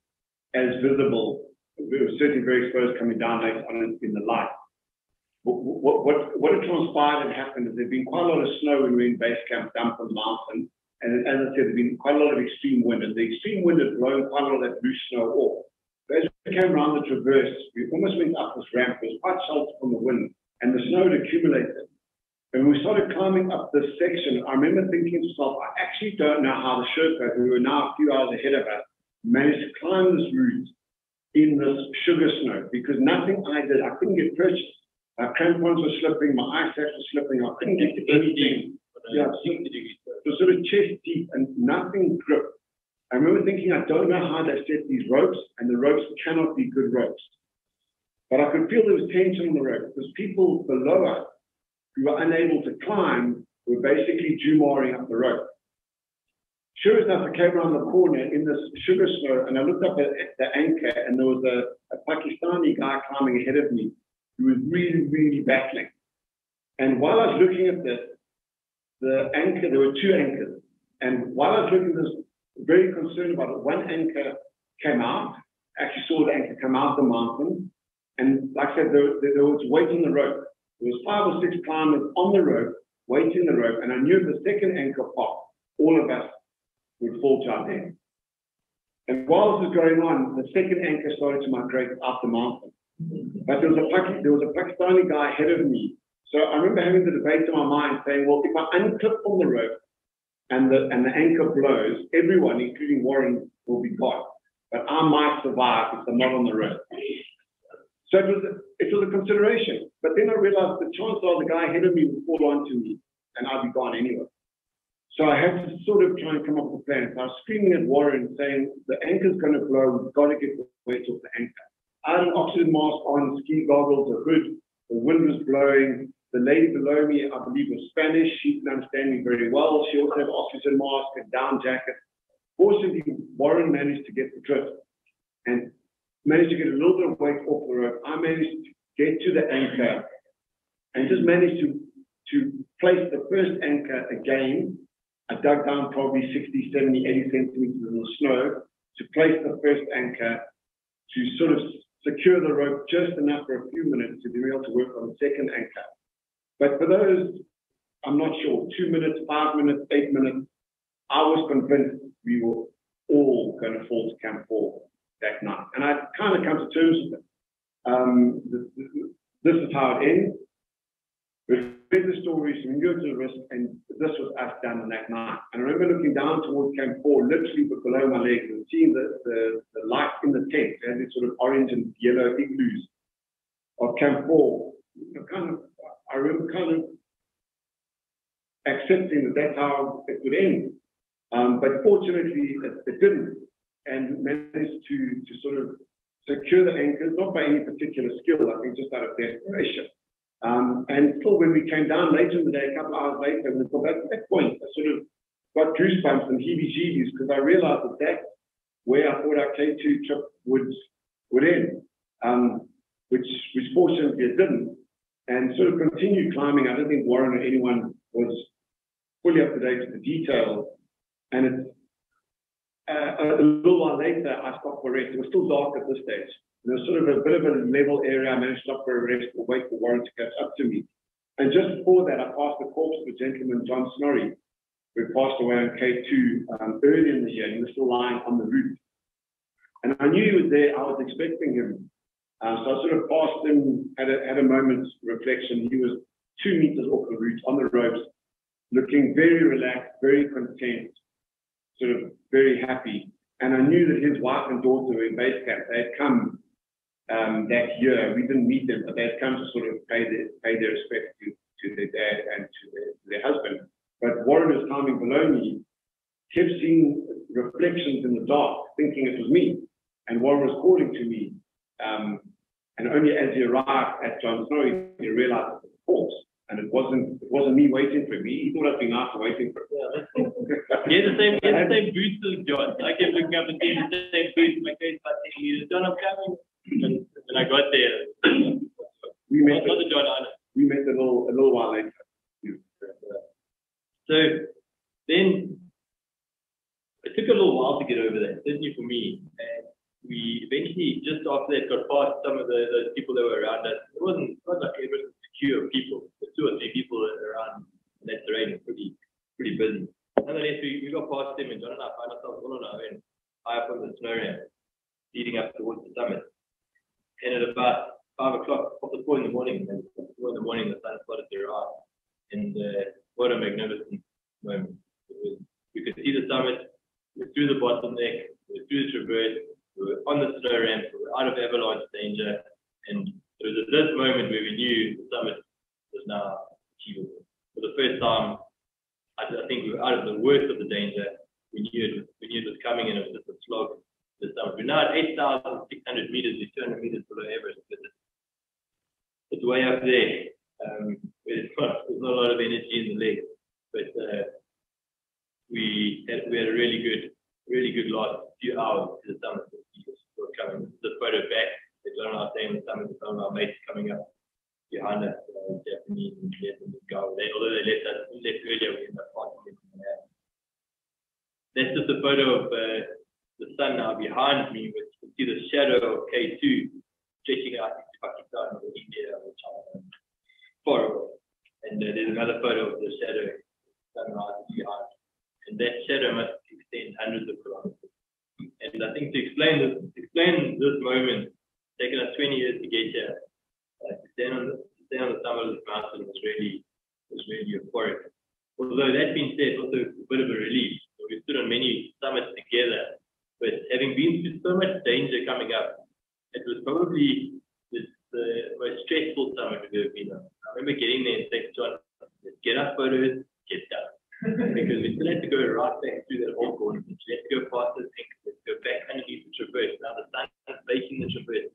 as visible. It was certainly very exposed coming down later on in the light. What had transpired and happened is there'd been quite a lot of snow when we were in base camp dumped on the mountain. And as I said, there'd been quite a lot of extreme wind. And the extreme wind had blown quite a lot of that loose snow off. As we came around the traverse, we almost went up this ramp. It was quite sheltered from the wind, and the snow had accumulated. And when we started climbing up this section, I remember thinking to myself, I actually don't know how the Sherpa, who were now a few hours ahead of us, managed to climb this route in this sugar snow, because nothing I did, I couldn't get purchased. My crampons were slipping, my ice axe was slipping, I couldn't get to anything. Yeah, it was sort of chest deep and nothing gripped. I remember thinking, I don't know how they set these ropes, and the ropes cannot be good ropes. But I could feel there was tension on the rope, because people below us who were unable to climb were basically jumouring up the rope. Sure enough, I came around the corner in this sugar snow, and I looked up at the anchor, and there was a Pakistani guy climbing ahead of me who was really, really battling. And while I was looking at this, the anchor, there were two anchors. And while I was looking at this, very concerned about it, one anchor came out, actually saw the anchor come out of the mountain. And like I said, there was weight on the rope. There was 5 or 6 climbers on the rope, waiting the rope. And I knew if the second anchor popped, all of us would fall to our death. And while this was going on, the second anchor started to migrate up the mountain. But there was a Pakistani guy ahead of me. So I remember having the debate in my mind saying, well, if I unclip from the rope and the anchor blows, everyone, including Warren, will be gone. But I might survive if I'm not on the rope. So it was a consideration. But then I realized the chances are the guy ahead of me would fall onto me and I'd be gone anyway. So I had to sort of try and come up with a plan. So I was screaming at Warren saying, the anchor's going to blow, we've got to get the weight off the anchor. I had an oxygen mask on, ski goggles, a hood, the wind was blowing. The lady below me, I believe, was Spanish. She didn't understand me very well. She also had an oxygen mask, a down jacket. Fortunately, Warren managed to get the drift and managed to get a little bit of weight off the rope. I managed to get to the anchor and just managed to place the first anchor again. I dug down probably 60, 70, 80 centimeters in the snow to place the first anchor to sort of secure the rope just enough for a few minutes to be able to work on the second anchor. But for those, I'm not sure, 2 minutes, 5 minutes, 8 minutes, I was convinced we were all going to fall to Camp 4 that night. And I kind of come to terms with it. This is how it ends. We read the stories, we knew it was a risk, and this was us done that night. And I remember looking down towards Camp 4, literally below my legs, and seeing the light in the tent, and these sort of orange and yellow igloos of Camp 4. I remember kind of accepting that that's how it would end. But fortunately, it didn't, and managed to sort of secure the anchors, not by any particular skill, I think just out of desperation. And still, when we came down later in the day, a couple of hours later, when we got back to that point, I sort of got goosebumps and heebie-jeebies because I realized that that's where I thought our K2 trip would end, which fortunately it didn't. And sort of continued climbing. I don't think Warren or anyone was fully up to date with the details. And it's a little while later, I stopped for rest. It was still dark at this stage. There was sort of a bit of a level area. I managed to stop for a rest or wait for Warren to catch up to me. And just before that, I passed the corpse of a gentleman, John Snorri, who passed away on K2 early in the year. He was still lying on the route. And I knew he was there. I was expecting him. So I sort of passed him, had a moment's reflection. He was 2 meters off the route on the ropes, looking very relaxed, very content, sort of very happy. And I knew that his wife and daughter were in base camp. They had come that year. We didn't meet them, but they had come to sort of pay their respect to their dad and to their husband. But Warren was climbing below me, kept seeing reflections in the dark, thinking it was me. And Warren was calling to me. And only as he arrived at John Snorri, he realized it was a corpse. And it wasn't me waiting for him. He thought I'd been after waiting for him. He had the same boots as John. I kept looking up and seeing the same boots in my face, but he was John, I'm coming. And I got there. We met not the John Island. We met a little while later. So then it took a little while to get over that, certainly for me. And we eventually, just after that, got past some of the people that were around us. It wasn't like everyone was secure of people. There's 2 or 3 people around in that terrain, pretty busy. Nonetheless, we got past them, and John and I found ourselves all on our own, high up on the snow ramp. leading up towards the summit. And at about 5 o'clock, after 4 in the morning, the sun started to rise. And what a magnificent moment. We could see the summit, we were through the bottleneck, we were through the traverse, we were on the snow ramp, we were out of avalanche danger, and it was at this moment where we knew the summit was now achievable. For the first time, I think we were out of the worst of the danger. We knew it was coming, and it was just a slog to the summit. We're now at 8,600 meters, we're 200 meters below Everest. It's way up there. There's not a lot of energy in the legs, but we had a really good last few hours to the summit. Still coming. The photo back. They don't know saying the summit. Some of our mates coming up behind us, Japanese and Vietnamese guys. Although they left earlier, we ended up passing them. That's just a photo of the sun now behind me. You can see the shadow of K2 stretching out into Pakistan or India or China, far away. And there's another photo of the shadow sunrise behind. And that shadow must extend hundreds of kilometers. And I think to explain this moment, it's taken us 20 years to get here. To stand on the summit of this mountain was really euphoric. Although that being said, also a bit of a relief. So we stood on many summits together, but having been through so much danger coming up, it was probably the most stressful summit we've ever been on. I remember getting there and saying, John, let's get our photos, get done. Because we still had to go right back through that whole corner. We had to go past the thing, let's go back underneath the traverse. Now the sun is baking the traverse.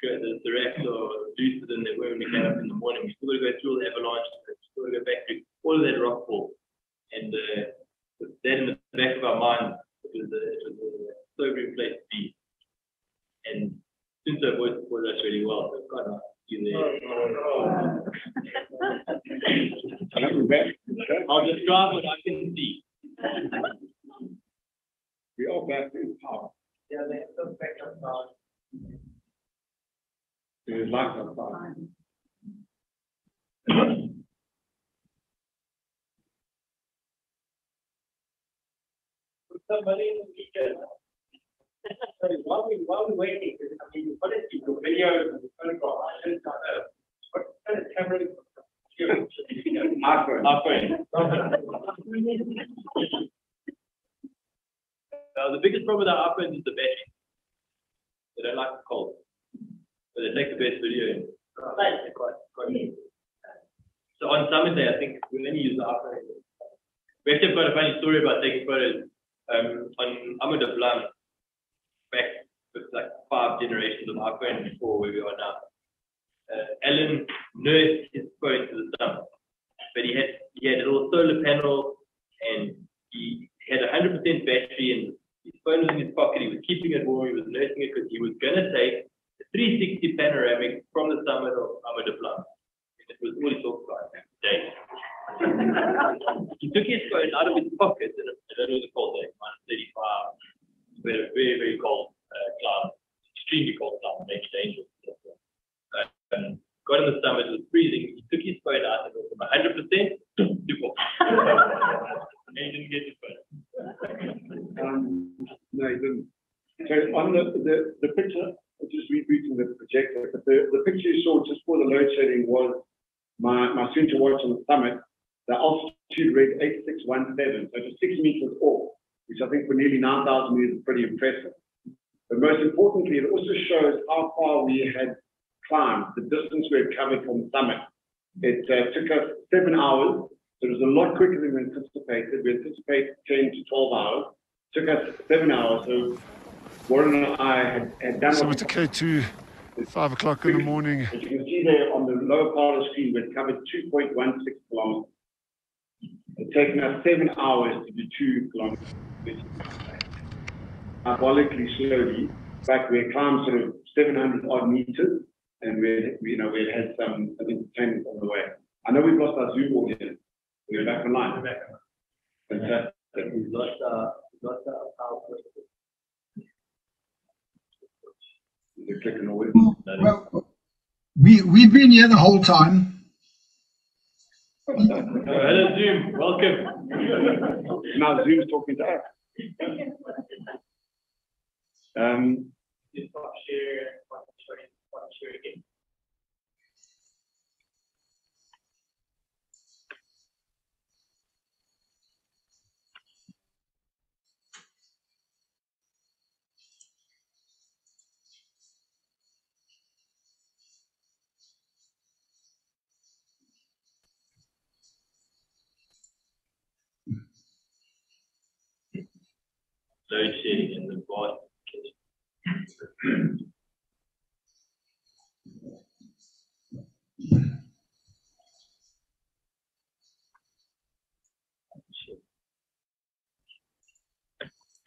The racks are looser than they were when we came up in the morning. We still got to go through all the avalanche, we still got to go back through all of that rock fall. And with that in the back of our minds, it was a sobering place to be. And since I've worked for us really well, so it's quite nice to see there. I'll describe what I can see. We are back in power. Yeah, they have some back on power. It is like outside. Somebody in the weekend. While we're waiting, I mean, you've got to see the videos and the photograph. I don't know. What kind of camera is The biggest problem with our iPhones is the battery. They don't like the cold. So they take the best video. So on Summit Day, I think we only use the iPhone. We actually have got a funny story about taking photos. On Ahmed Ablam, back with like 5 generations of iPhone before where we are now. Allan nursed his phone to the sun, but he had a little solar panel and he had 100% battery and his phone was in his pocket. He was keeping it warm. He was nursing it because he was going to take a 360 panoramic from the summit of Ahmed Ablam. It was all he talked about that day. He took his phone out of his pocket and it was a cold day, -35. We had a very, very cold climb, extremely cold climb, maybe dangerous. Got on the summit, it was freezing. He took his phone out and it was from 100% to cold. And he didn't get his phone. No, he didn't. So on the picture, I'm just rebooting the projector, but the picture you saw just before the load shedding was my soon to watch on the summit. The altitude read 8617, so just 6 meters off, which I think for nearly 9,000 meters is pretty impressive. But most importantly, it also shows how far we had climbed, the distance we had covered from the summit. It took us 7 hours, so it was a lot quicker than we anticipated. We anticipated 10 to 12 hours. It took us 7 hours, so Warren and I had done. So it's okay to 5 o'clock in the morning. As you can see there on the lower part of the screen, we had covered 2.16 kilometers. It's taken us 7 hours to do 2 kilometers. Diabolically slowly, but we climbed sort of 700 odd meters, and we had some entertainment on the way. I know we've lost our Zoom audience. We're back online. Fantastic. We've lost our power. Well, we've been here the whole time. Hello Zoom, welcome. Now Zoom's talking to us. this stop share, stop share again. Load shedding in the body.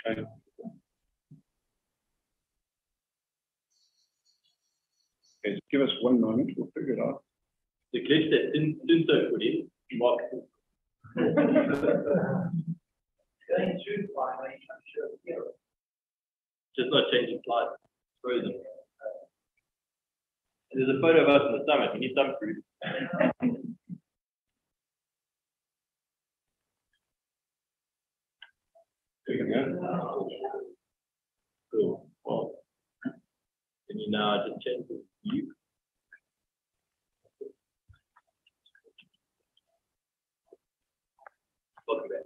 Okay, just give us 1 moment, we'll figure it out. The glitch that didn't so good in, Mark. Going through finally, I'm sure. Yeah. Just not changing flight. It's frozen. There's a photo of us on the summit. We need some proof. Cool. Well, can you now just change the view? Welcome back.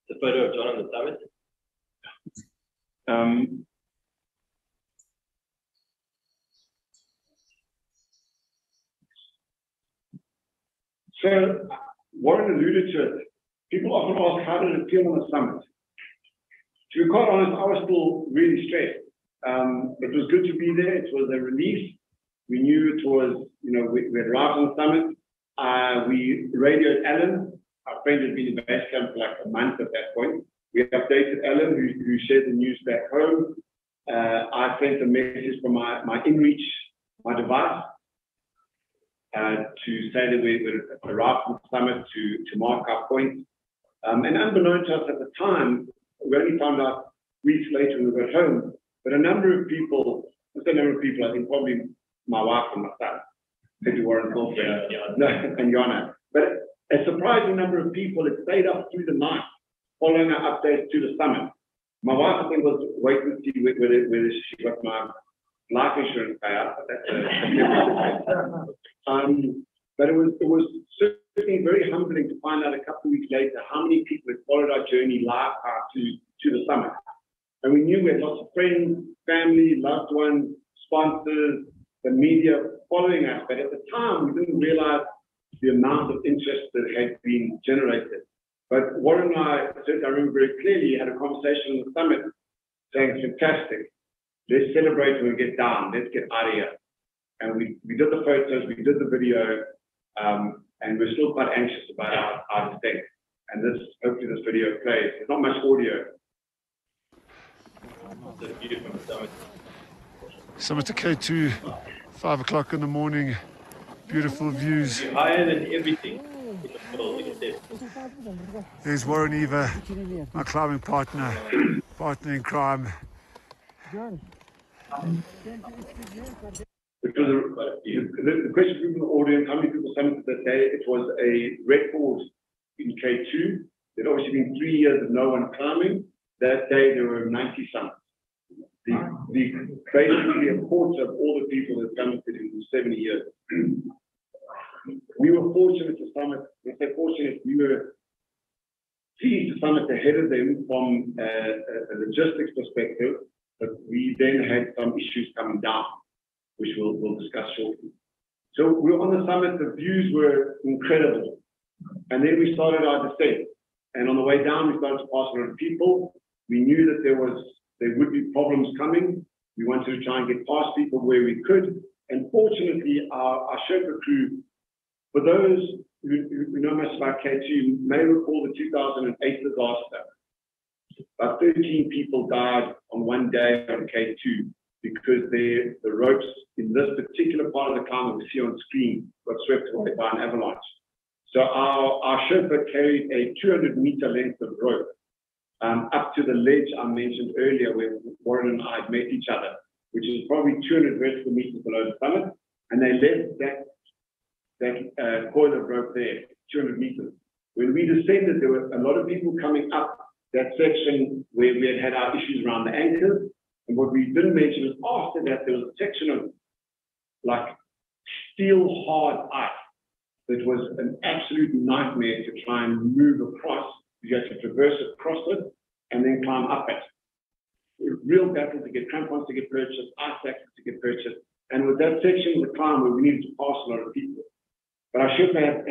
The photo of John on the summit. So Warren alluded to it. People often ask, how did it feel on the summit? To be quite honest, I was still really stressed. It was good to be there. It was a relief. We knew it was, we had arrived on the summit. We radioed Allan. Our friend had been in base camp for like a month at that point. We updated Allan, who shared the news back home. I sent a message from my InReach, my device, to say that we would arrive on the summit to mark our point. And unbeknown to us at the time, we only found out weeks later when we got home, but a number of people, I think probably my wife and my son, maybe Warren's girlfriend, and Yana, but a surprising number of people had stayed up through the night following our updates to the summit. My wife, I think, was waiting to see whether she got my life insurance payout, but that's but it was certainly very humbling to find out a couple of weeks later how many people had followed our journey live to the summit. And we knew we had lots of friends, family, loved ones, sponsors, the media following us, but at the time we didn't realize the amount of interest that had been generated. But Warren and I remember very clearly, had a conversation on the summit saying, fantastic, let's celebrate when we get down, let's get out of here. And we did the photos, we did the video, and we're still quite anxious about our descent. And hopefully this video plays. There's not much audio. Summit to K2, 5 o'clock in the morning, beautiful views. You're higher than everything in the world, you can say. There's Warren Eva, my climbing partner in crime. The question from the audience, how many people summited that day? It was a record in K2. There'd obviously been 3 years of no one climbing. That day there were 90 summits. Basically a quarter of all the people that summited in 70 years. We were fortunate to summit. When I say fortunate, we were pleased to summit ahead of them from a logistics perspective, but we then had some issues coming down, which we'll discuss shortly. So we were on the summit, the views were incredible. And then we started our descent. And on the way down, we started to pass a lot of people. We knew that there would be problems coming. We wanted to try and get past people where we could. And fortunately, our Sherpa crew, for those who know much about K2, you may recall the 2008 disaster. About 13 people died on one day on K2 because the ropes in this particular part of the climb that we see on screen got swept away by an avalanche. So our Sherpa carried a 200-meter length of rope up to the ledge I mentioned earlier where Warren and I had met each other, which is probably 200 vertical meters below the summit. And they left that coil of rope there, 200 meters. When we descended, there were a lot of people coming up that section where we had our issues around the anchors. And what we didn't mention is after that, there was a section of like steel hard ice that was an absolute nightmare to try and move across. You had to traverse across it and then climb up it. Real battle to get crampons to get purchased, ice axes to get purchased. And with that section of the climb where we needed to pass a lot of people. But our ship had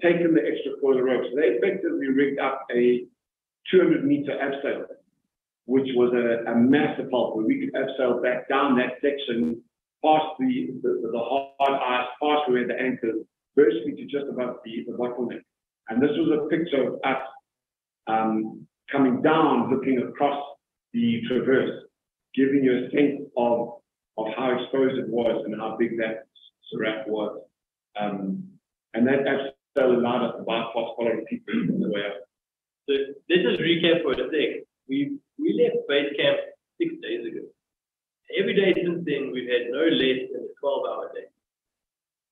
taken the extra coil ropes. So they effectively rigged up a 200-meter abseil, which was a massive help where we could abseil back down that section, past the hard ice, past where the anchors, virtually to just above the bottleneck. And this was a picture of us coming down, looking across the traverse, giving you a sense of how exposed it was and how big that Serac was. And that abseil allowed us to bypass following people on the way up. So let's just recap for a sec. We left base camp 6 days ago. Every day since then, we've had no less than a 12-hour day.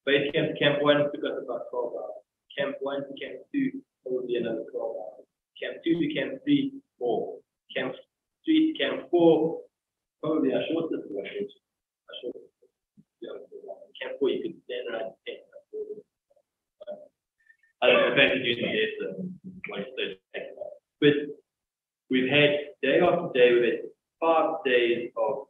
Base camp to camp 1 took us about 12 hours. Camp 1 to camp 2, probably another 12 hours. Camp 2 to camp 3, 4. Camp 3 to camp 4, probably our shortest one. Camp 4, you could stand around 10. I don't know if that's using this, but we've had day after day, we've had 5 days of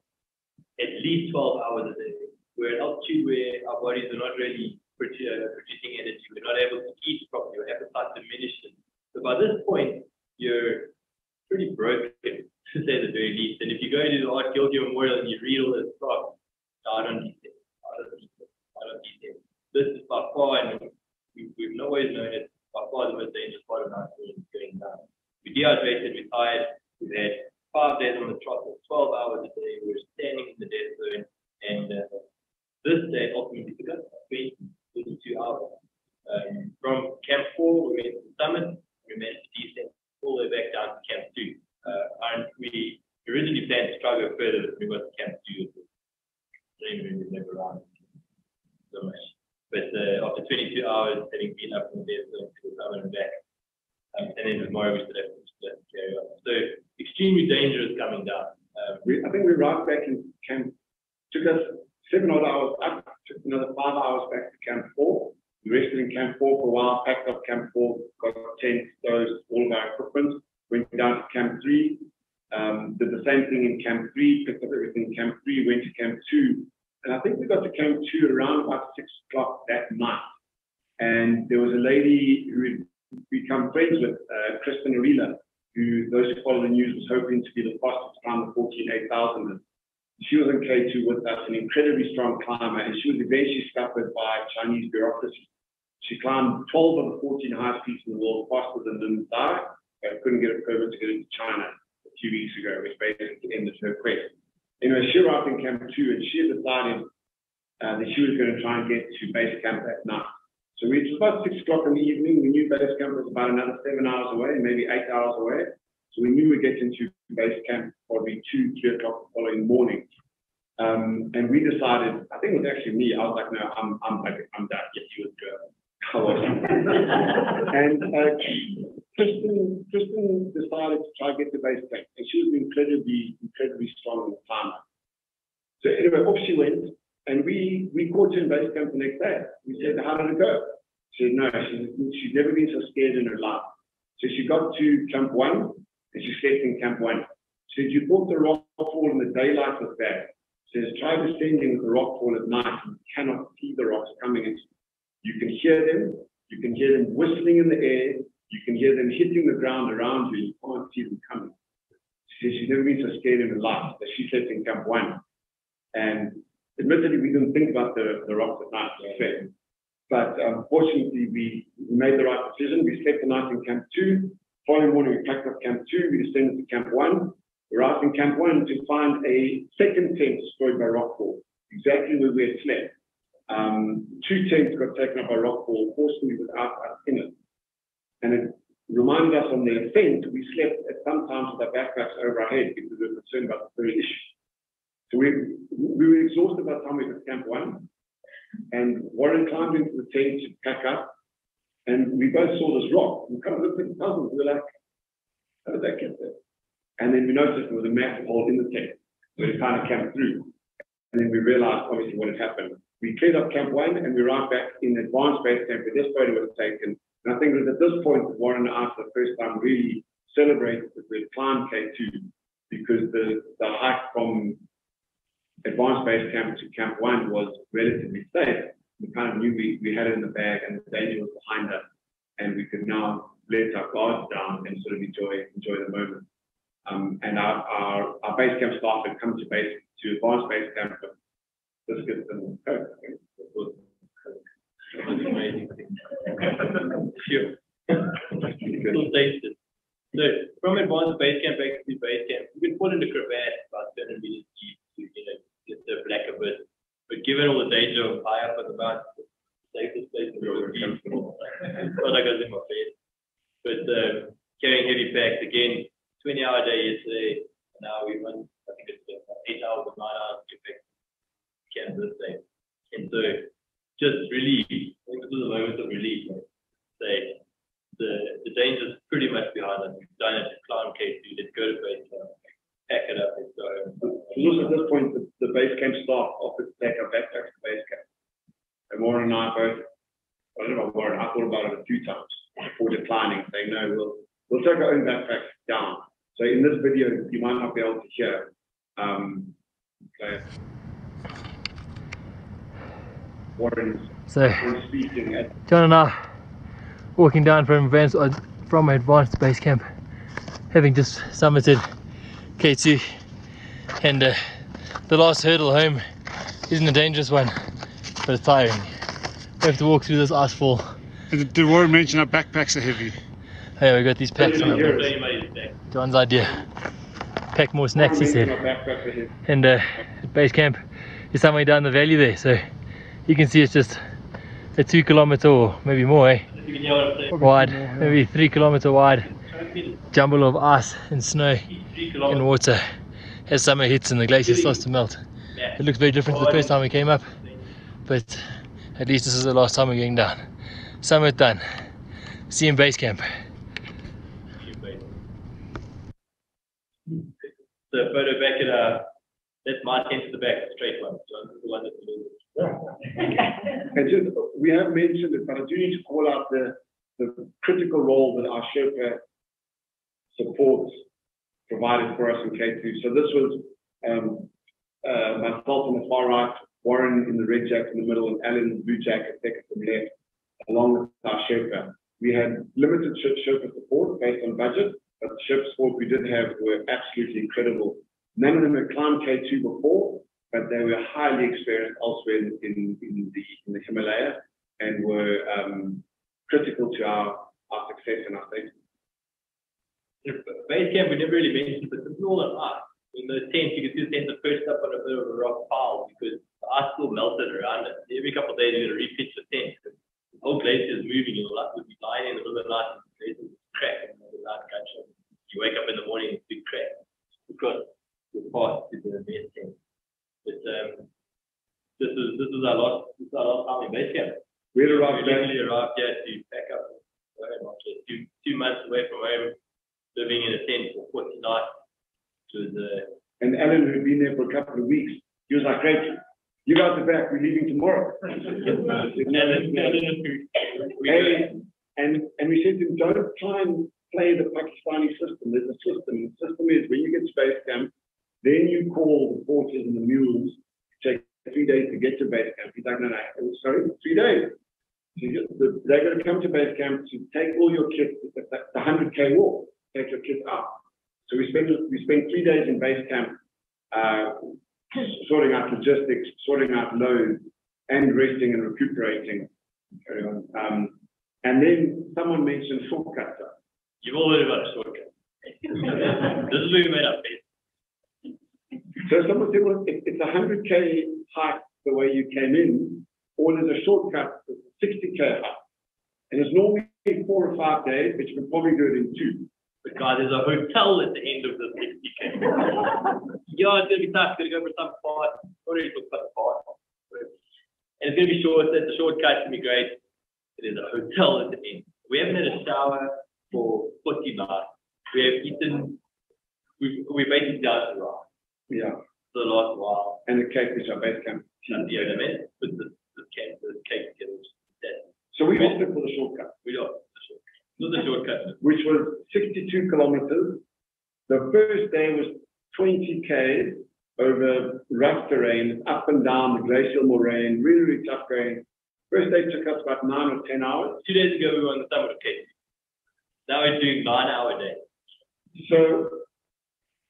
at least 12 hours a day. We're at altitude where our bodies are not really producing energy. We're not able to eat properly. Our appetite diminishes. So by this point, you're pretty broken, to say the very least. And if you go to the Art Gilgir Memorial and you read all this stuff, I don't need them. This is by far, and we've always known it, by far the most dangerous part of our team going down. We're dehydrated, we're tired, we've had 5 days on the trot, 12 hours a day, we're standing in the dead zone, and this day ultimately took us 22 hours. From Camp 4, we went to the summit, we managed to descend all the way back down to Camp 2. And we originally planned to try to go further, but we got to Camp 2. We've never run so much. But after 22 hours, having been up in the dead zone to the summit and back, and then tomorrow we still have to carry on. So extremely dangerous coming down. I think we arrived back in camp. Took us 7 odd hours up. Took another 5 hours back to Camp 4. We rested in Camp 4 for a while. Packed up Camp 4. Got tents, stoves, all of our equipment. Went down to Camp 3. Did the same thing in Camp 3. Picked up everything in Camp 3. Went to Camp 2. And I think we got to Camp 2 around about 6 o'clock that night. And there was a lady who had become friends with, Kristen Arila, who, those who follow the news, was hoping to be the fastest climb the 14,800. She was in K2 with us, an incredibly strong climber, and she was eventually scuppered by Chinese bureaucracy. She climbed 12 of the 14 highest peaks in the world faster than Lin Tsai, but couldn't get a permit to get into China a few weeks ago, which basically ended her quest. Anyway, she arrived in Camp 2, and she had decided that she was going to try and get to base camp that night. So it was about 6 o'clock in the evening. We knew base camp was about another 7 hours away, maybe 8 hours away. So we knew we'd get into base camp probably 2, 3 o'clock the following morning. And we decided, I think it was actually me, I was like, no, I'm done. Yes, you would go. I wasn't. And Kristen decided to try and get to base camp. And she was incredibly strong in the climber. So anyway, off she went. And we caught her in base camp the next day. We said, how did it go? She said, no, she's never been so scared in her life. So she got to Camp 1, and she slept in Camp 1. She said, you thought the rock fall in the daylight was bad. She says, try descending with the rock fall at night. You cannot see the rocks coming at you. You can hear them. You can hear them whistling in the air. You can hear them hitting the ground around you. You can't see them coming. She says, she's never been so scared in her life. So she slept in Camp 1. And admittedly, we didn't think about the rocks at night, but fortunately, we made the right decision. We slept the night in Camp 2. Following morning, we packed up Camp 2. We descended to Camp 1. We arrived in Camp 1 to find a second tent destroyed by rockfall, exactly where we had slept. 2 tents got taken up by rockfall, fortunately without us in it. And it reminded us on the ascent, we slept at some times with our backpacks over our head because we were concerned about the very issue. So we were exhausted by the time we got to Camp 1, and Warren climbed into the tent to pack up, and we both saw this rock. We kind of looked at the puzzle. We were like, How did that get there? And then we noticed there was a massive hole in the tent, so it kind of came through. And then we realized, obviously, what had happened. We cleared up Camp 1, and we arrived back in advanced base camp where this photo was taken. And I think it was at this point that Warren and I, for the first time, really celebrated the climb K2, because the hike from advanced base camp to Camp 1 was relatively safe. We kind of knew we had it in the bag and the danger was behind us, and we could now let our guards down and sort of enjoy the moment. And our base camp staff had come to advanced base camp with biscuits and Coke. I think it was amazing. Sure. Still tasted. So from advanced base camp back to base camp, we could put in the crevasse about 7 meters deep to get the black a bit. But given all the danger of high up at the mountain, the safest place in the world, well, that goes in my face. But carrying heavy packs again, 20-hour day yesterday. Now we went, I think it's 8 hours or 9 hours to get back to camp this day. And so just relief. I think this was a moment of relief. Say the danger's pretty much behind us. We've done it to climb K2, let's go to base camp, pack it up, let's go. And also at this point, the base camp staff offered to take our backpacks to base camp. And Warren and I both, I don't know about Warren, I thought about it a few times before declining, saying, no, we'll take our own backpacks down. So in this video, you might not be able to hear. Warren's speaking at John and I walking down from advanced base camp, having just summited K2, and the last hurdle home isn't a dangerous one, but it's tiring. We have to walk through this icefall. Did Warren mention our backpacks are heavy? Hey, we got these packs on our backs. John's idea. Pack more snacks, he said. And base camp is somewhere down the valley there, so you can see it's just a 2 kilometer or maybe more, wide, maybe 3 kilometer wide jumble of ice and snow and water as summer hits and the glacier starts to melt. It looks very different to the first time we came up, but at least this is the last time we're going down. Summit done. See you in base camp. The photo back at that's my tent to the back, the straight one. John, the one that's a little and just, we have mentioned it, but I do need to call out the critical role that our Sherpa supports provided for us in K2. So this was myself on the far right, Warren in the red jacket in the middle, and Allan in the blue jacket second from left, along with our Sherpa. We had limited Sherpa support based on budget, but the Sherpa support we did have were absolutely incredible. None of them had climbed K2 before, but they were highly experienced elsewhere in the Himalaya and were critical to our success and our safety. Base camp, we never really mentioned, but it's all on ice. In the tent, you can see the tent is perched up on a bit of a rock pile because the ice still melted around it. Every couple of days, you're going to repitch the tent. The whole glacier is moving. You'll be lying in the middle of the night and the glacier is crack and there's a loud gunshot. You wake up in the morning, it's a big crack. Because you're part to the base camp. But this is our last time in base camp. We arrived here to pack up. Two months away from home, living in a tent for 40 nights. And Allan, who'd been there for a couple of weeks, he was like, great, you guys are back, we're leaving tomorrow. And we said to him, don't try and play the Pakistani system. There's a system. The system is when you get to base camp, then you call the porters and the mules. It takes 3 days to get to base camp. He's like, no, sorry, 3 days. So they're going to come to base camp to take all your kit, the 100K walk, take your kit out. So we spent 3 days in base camp, sorting out logistics, sorting out loads, and resting and recuperating. Carry on. And then someone mentioned shortcuts. You've all heard about a shortcut. This is where we made our base. So someone said, well, it's a 100K hike the way you came in, or there's a shortcut, it's a 60K hike. And it's normally 4 or 5 days, but you can probably do it in 2. But guys, there's a hotel at the end of the 60K. Yeah, it's going to be tough. It's going to go for some part. Already talked about the part. And it's going to be short. It's a shortcut. It's going to be great. There's a hotel at the end. We haven't had a shower for 40 nights. We have eaten. We basically done it wrong. Yeah. For the last while. And the cake, which are base camp. Yeah, the man put the cake together. So we opted for the shortcut. We got the shortcut. Not the shortcut. Which was 62 kilometers. The first day was 20 Ks over rough terrain, up and down the glacial moraine, really, really tough going. First day took us about 9 or 10 hours. 2 days ago, we were on the summit of Cape. Now we're doing 9-hour days. So,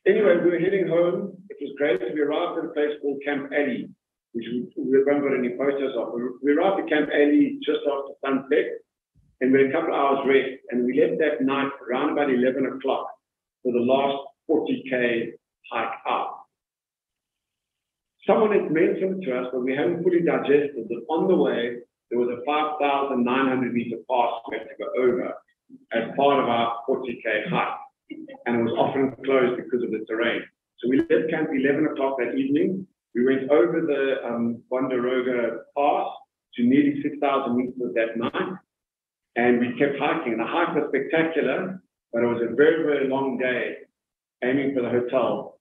anyway, we were heading home. It was great. We arrived at a place called Camp Alley, which we haven't got any photos of. We arrived at Camp Alley just after sunset, and we had a couple of hours rest, and we left that night around about 11 o'clock for the last 40K hike up. Someone had mentioned to us, but we hadn't fully digested, that on the way, there was a 5,900 meter pass we had to go over as part of our 40K hike. And it was often closed because of the terrain. So we left camp 11 o'clock that evening. We went over the Bondaroga Pass to nearly 6,000 meters that night. And we kept hiking. And the hike was spectacular, but it was a very, very long day aiming for the hotel.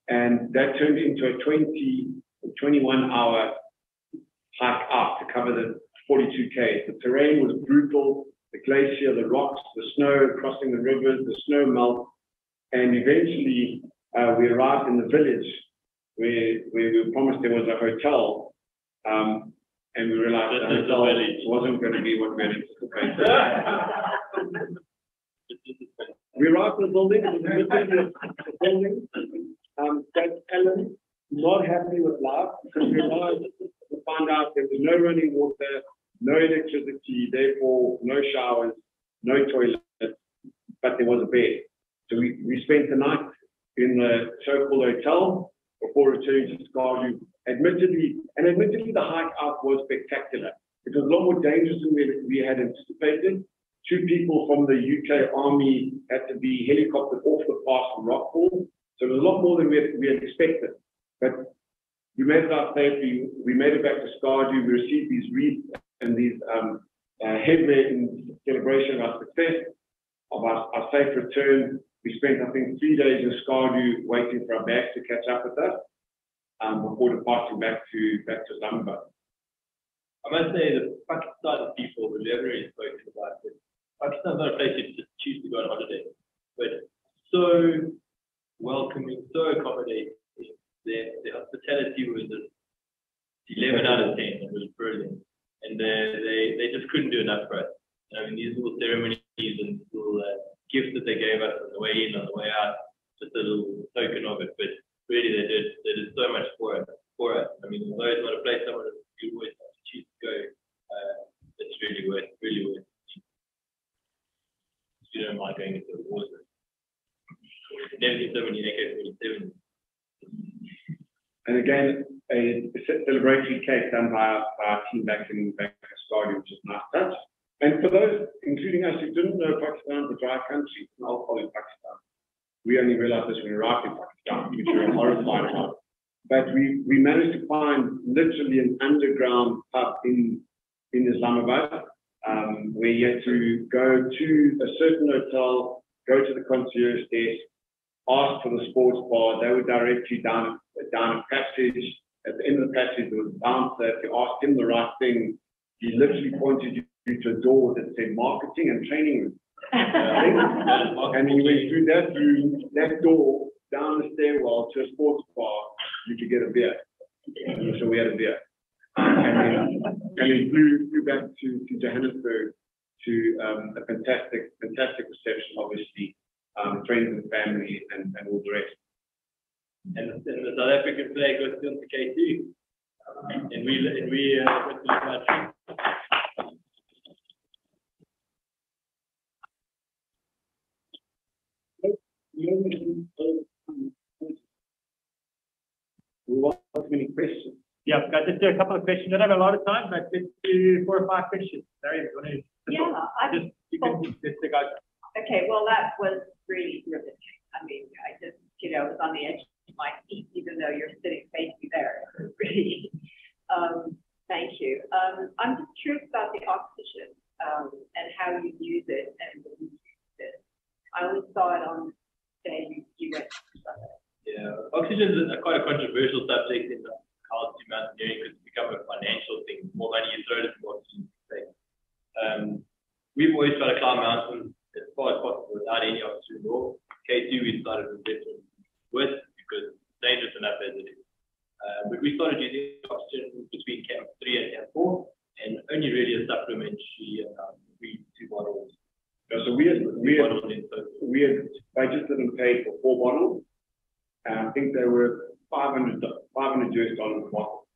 And that turned into a 21-hour hike up to cover the 42K. The terrain was brutal. The glacier, the rocks, the snow, crossing the rivers, the snow melt. And eventually we arrived in the village where we were promised there was a hotel. And we realized the hotel wasn't going to be what we had anticipated. We arrived in the building, that's Allan, not happy with life, because we realized to find out there was no running water, no electricity, therefore no showers, no toilets, but there was a bed. So we spent the night in the so-called hotel before returning to Skardu. Admittedly, the hike out was spectacular. It was a lot more dangerous than we had anticipated. 2 people from the UK Army had to be helicoptered off the pass from Rockfall. So it was a lot more than we had expected. But we made it out safely. We made it back to Skardu. We received these wreaths and these headwear in celebration of our success, of our safe return. We spent, I think, 3 days in Skardu waiting for our bags to catch up with us before departing back to Zamba. I must say the Pakistani people, we haven't really spoken about it. Pakistan's not a place you just choose to go on holiday, but so welcoming, so accommodating. The hospitality was 11 out of 10. It was brilliant, and they just couldn't do enough for us. I mean, these little ceremonies and little gifts that they gave us on the way in, on the way out, just a little token of it. But really, they did so much for us. I mean, although it's not a place I would always choose to go, it's really worth. If you don't mind going into the water, never get so many AK-47. And again, a celebratory cake done by our team back in Skardu, which is a nice touch. And for those, including us, who didn't know Pakistan is a dry country, it's an alcohol in Pakistan. We only realized this when we arrived in Pakistan, which we were horrified about. But we managed to find literally an underground pub in Islamabad, where you had to go to a certain hotel, go to the concierge desk, ask for the sports bar. They would direct you down a passage. At the end of the passage, there was a bouncer. If you asked him the right thing, he literally pointed you to a door that said marketing and training room. And you went through that room, that door, down the stairwell to a sports bar, you could get a beer. So we had a beer. And then flew back to Johannesburg to a fantastic reception, obviously, friends and family and all the rest. And the South African flag was still the K2. And we went to the country. We want many questions. Yeah, I'll just do a couple of questions. I don't have a lot of time, but let's do 4 or 5 questions. Larry, you want to? Yeah, you can just go. okay, well, that was really riveting. I mean, I just, was on the edge of my seat, even though you're sitting facing there. Really, thank you. I'm just curious about the oxygen and how you use it and when you use it. I always thought saw it on the day you went to Sunday? Yeah, oxygen is quite a controversial subject in how to mountaineering because it's become a financial thing. The more money you throw at it, the more oxygen you take. We've always tried to climb mountains as far as possible without any oxygen at all. K2 we started investing with because it's dangerous enough as it is. But we started using oxygen between Camp 3 and Camp 4, and only really a supplementary 2 bottles. Yeah, so we had budgeted and paid for 4 bottles. And I think they were $500 US a bottle.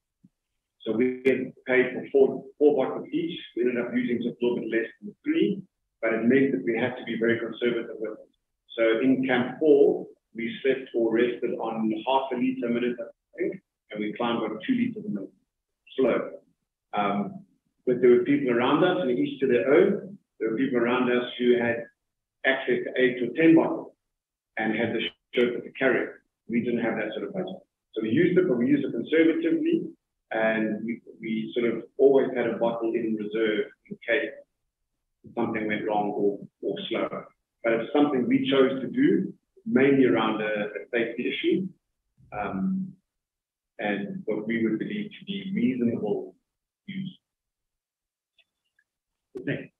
So we had paid for four bottles each. We ended up using just a little bit less than 3, but it meant that we had to be very conservative with it. So in Camp 4, we slept or rested on half a litre a minute, I think, and we climbed on 2 litres a minute slow. But there were people around us, and each to their own. There were people around us who had access to 8 or 10 bottles and had the chauffeur to carry it. We didn't have that sort of budget. So we used it, but we used it conservatively, and we sort of always had a bottle in reserve in case something went wrong or slower. But it's something we chose to do, mainly around a safety issue, and what we would believe to be reasonable use. Thanks.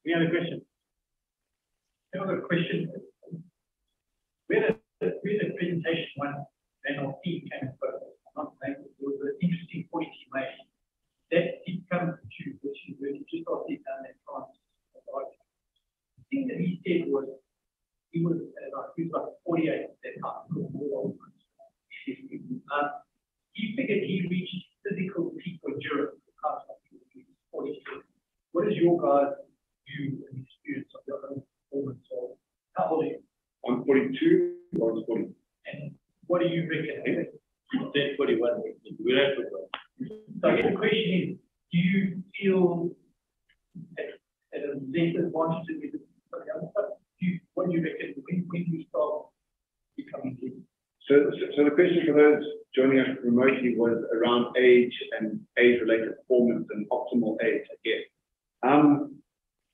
Any other questions? Another question. Where the presentation one NLP came from, not named, it was an interesting point he made. That did come to you, which is really just after he'd done that France. The thing that he said was he was about 48 at that time. He figured he reached physical peak endurance. 46. What is your guys' view and experience of your own performance? Or how old are you? I'm 42, I was 40. And what do you reckon? You said 41. We don't put one. So the question is, do you feel at a less advantage than the other stuff? What do you reckon? When do you start becoming good? So the question for those joining us remotely was around age and age-related performance and optimal age, I guess.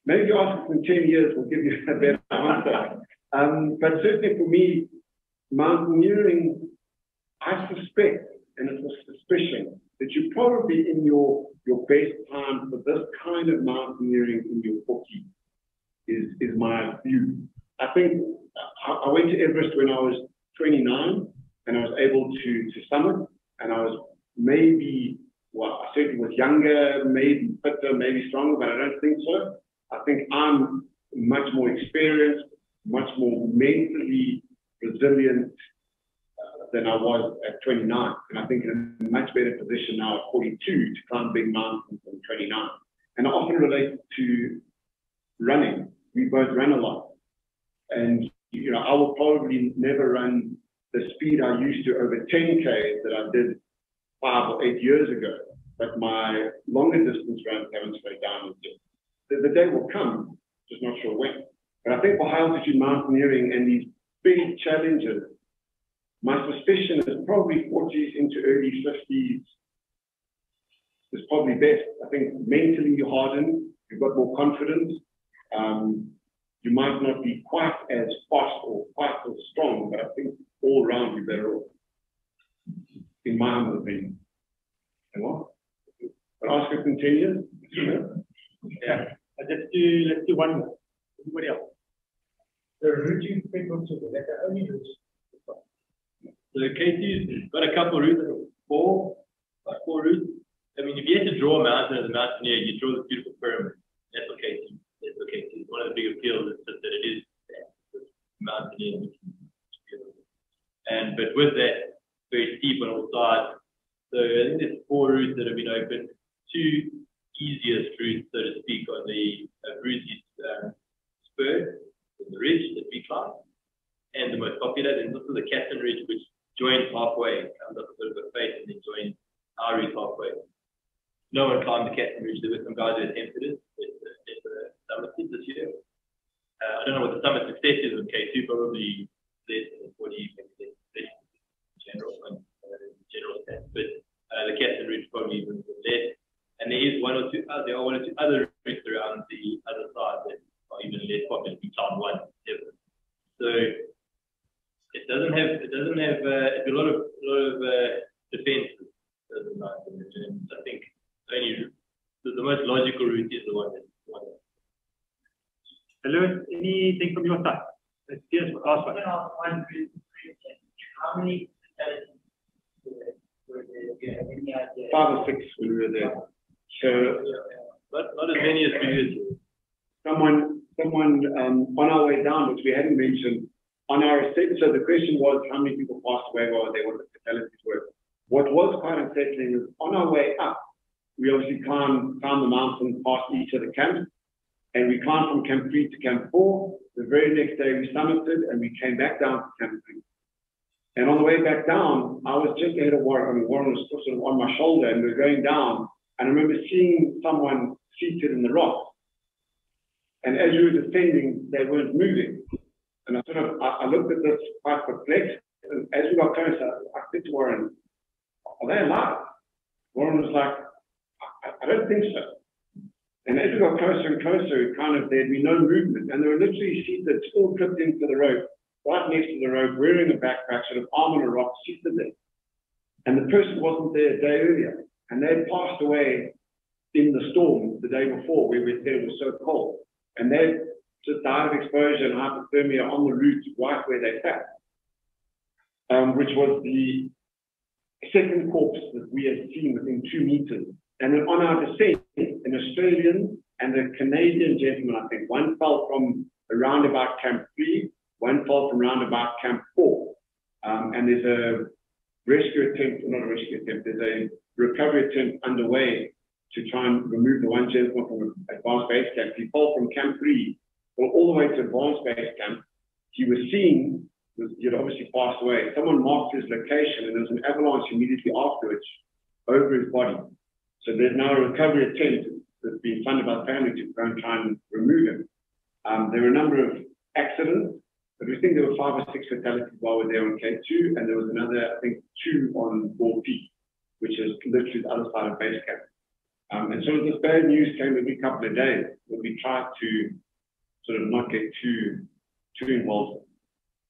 Maybe if you ask us in 10 years, we'll give you a better answer. But certainly for me, mountaineering, I suspect, and it's a suspicion, that you're probably in your best time for this kind of mountaineering in your 40s, is my view. I think I went to Everest when I was 29, and I was able to summit, and I was maybe, well, I certainly was younger, maybe fitter, maybe stronger, but I don't think so. I think I'm much more experienced, much more mentally resilient than I was at 29. And I think in a much better position now at 42 to climb big mountains than 29. And I often relate to running. We both run a lot. And, you know, I will probably never run the speed I used to over 10K that I did 5 or 8 years ago. But my longer distance runs haven't slowed down. The day will come, just not sure when. But I think for high altitude mountaineering and these big challenges, my suspicion is probably 40s into early 50s is probably best. I think mentally you harden, you've got more confidence. You might not be quite as fast or quite as strong, but I think all around you're better off, in my humble opinion. And what? But Oscar continues. Yeah. Let's do one more. Everybody else. The routing frequency, like the only routes. So Casey's got a couple of routes, four routes. I mean, if you had to draw a mountain as a mountaineer, you draw this beautiful pyramid. That's what Casey. One of the big appeals is that it is mountaineering. But with that, very steep on all sides. So I think there's 4 routes that have been opened. 2 easiest routes, so to speak, on the Brucey spur, the ridge that we climb, and the most popular. And this is the Captain Ridge, which joins halfway, comes up a bit of a face, and then joins our route halfway. No one climbed the Captain Ridge. There were some guys who attempted it. Summited this year. I don't know what the summit success is with K2, probably less than 40, maybe less in general sense. But the Captain Ridge probably even less. And there is one or two other routes around the other side that are even less popular. We found one, Everest. So it doesn't have it's a lot of defenses. I think only the most logical route is the one that. Hello, anything from your side? Let's hear the last one. How many fatalities were there? Do you have any idea? 5 or 6 when we were there. So Not as many as previously. someone on our way down, which we hadn't mentioned, on our ascent, so the question was how many people passed away while they were, what the fatalities were. What was quite unsettling is on our way up, we obviously found the mountain past each of the camps, and we climbed from Camp 3 to Camp 4. The very next day we summited and we came back down to Camp 3. And on the way back down, I was just ahead of Warren. I mean, Warren was sort of on my shoulder and we were going down. And I remember seeing someone seated in the rocks. And as we were descending, they weren't moving. And I looked at this quite perplexed. And as we got closer, I said to Warren, are they alive? Warren was like, I don't think so. And as we got closer and closer, there'd be no movement. And they were literally seated, still clipped into the rope, right next to the rope, wearing a backpack, sort of arm on a rock, seated there. And the person wasn't there a day earlier. And they had passed away in the storm the day before, where we said it was so cold. And they just died of exposure and hypothermia on the route right where they sat, which was the second corpse that we had seen within 2 meters. And then on our descent, an Australian and a Canadian gentleman, I think, one fell from around about Camp 3, one fell from around about Camp 4. And there's a rescue attempt, not a rescue attempt, there's a recovery attempt underway to try and remove the one gentleman from advanced base camp. He fell from Camp 3 all the way to advanced base camp. He was seen, he had obviously passed away. Someone marked his location and there was an avalanche immediately afterwards over his body. So there's now a recovery attempt that's been funded by the family to go and try and remove him. There were a number of accidents, but we think there were 5 or 6 fatalities while we were there on K2, and there was another, I think, 2 on Ball Peak, which is literally the other side of base camp. And so this bad news came every couple of days, but we tried to sort of not get too involved.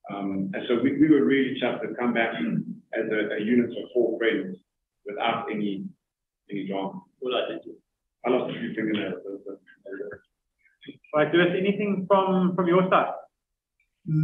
And so we were really chuffed to come back as a unit of 4 friends without any drama. I lost a few fingernails. Right, Lewis, anything from your side?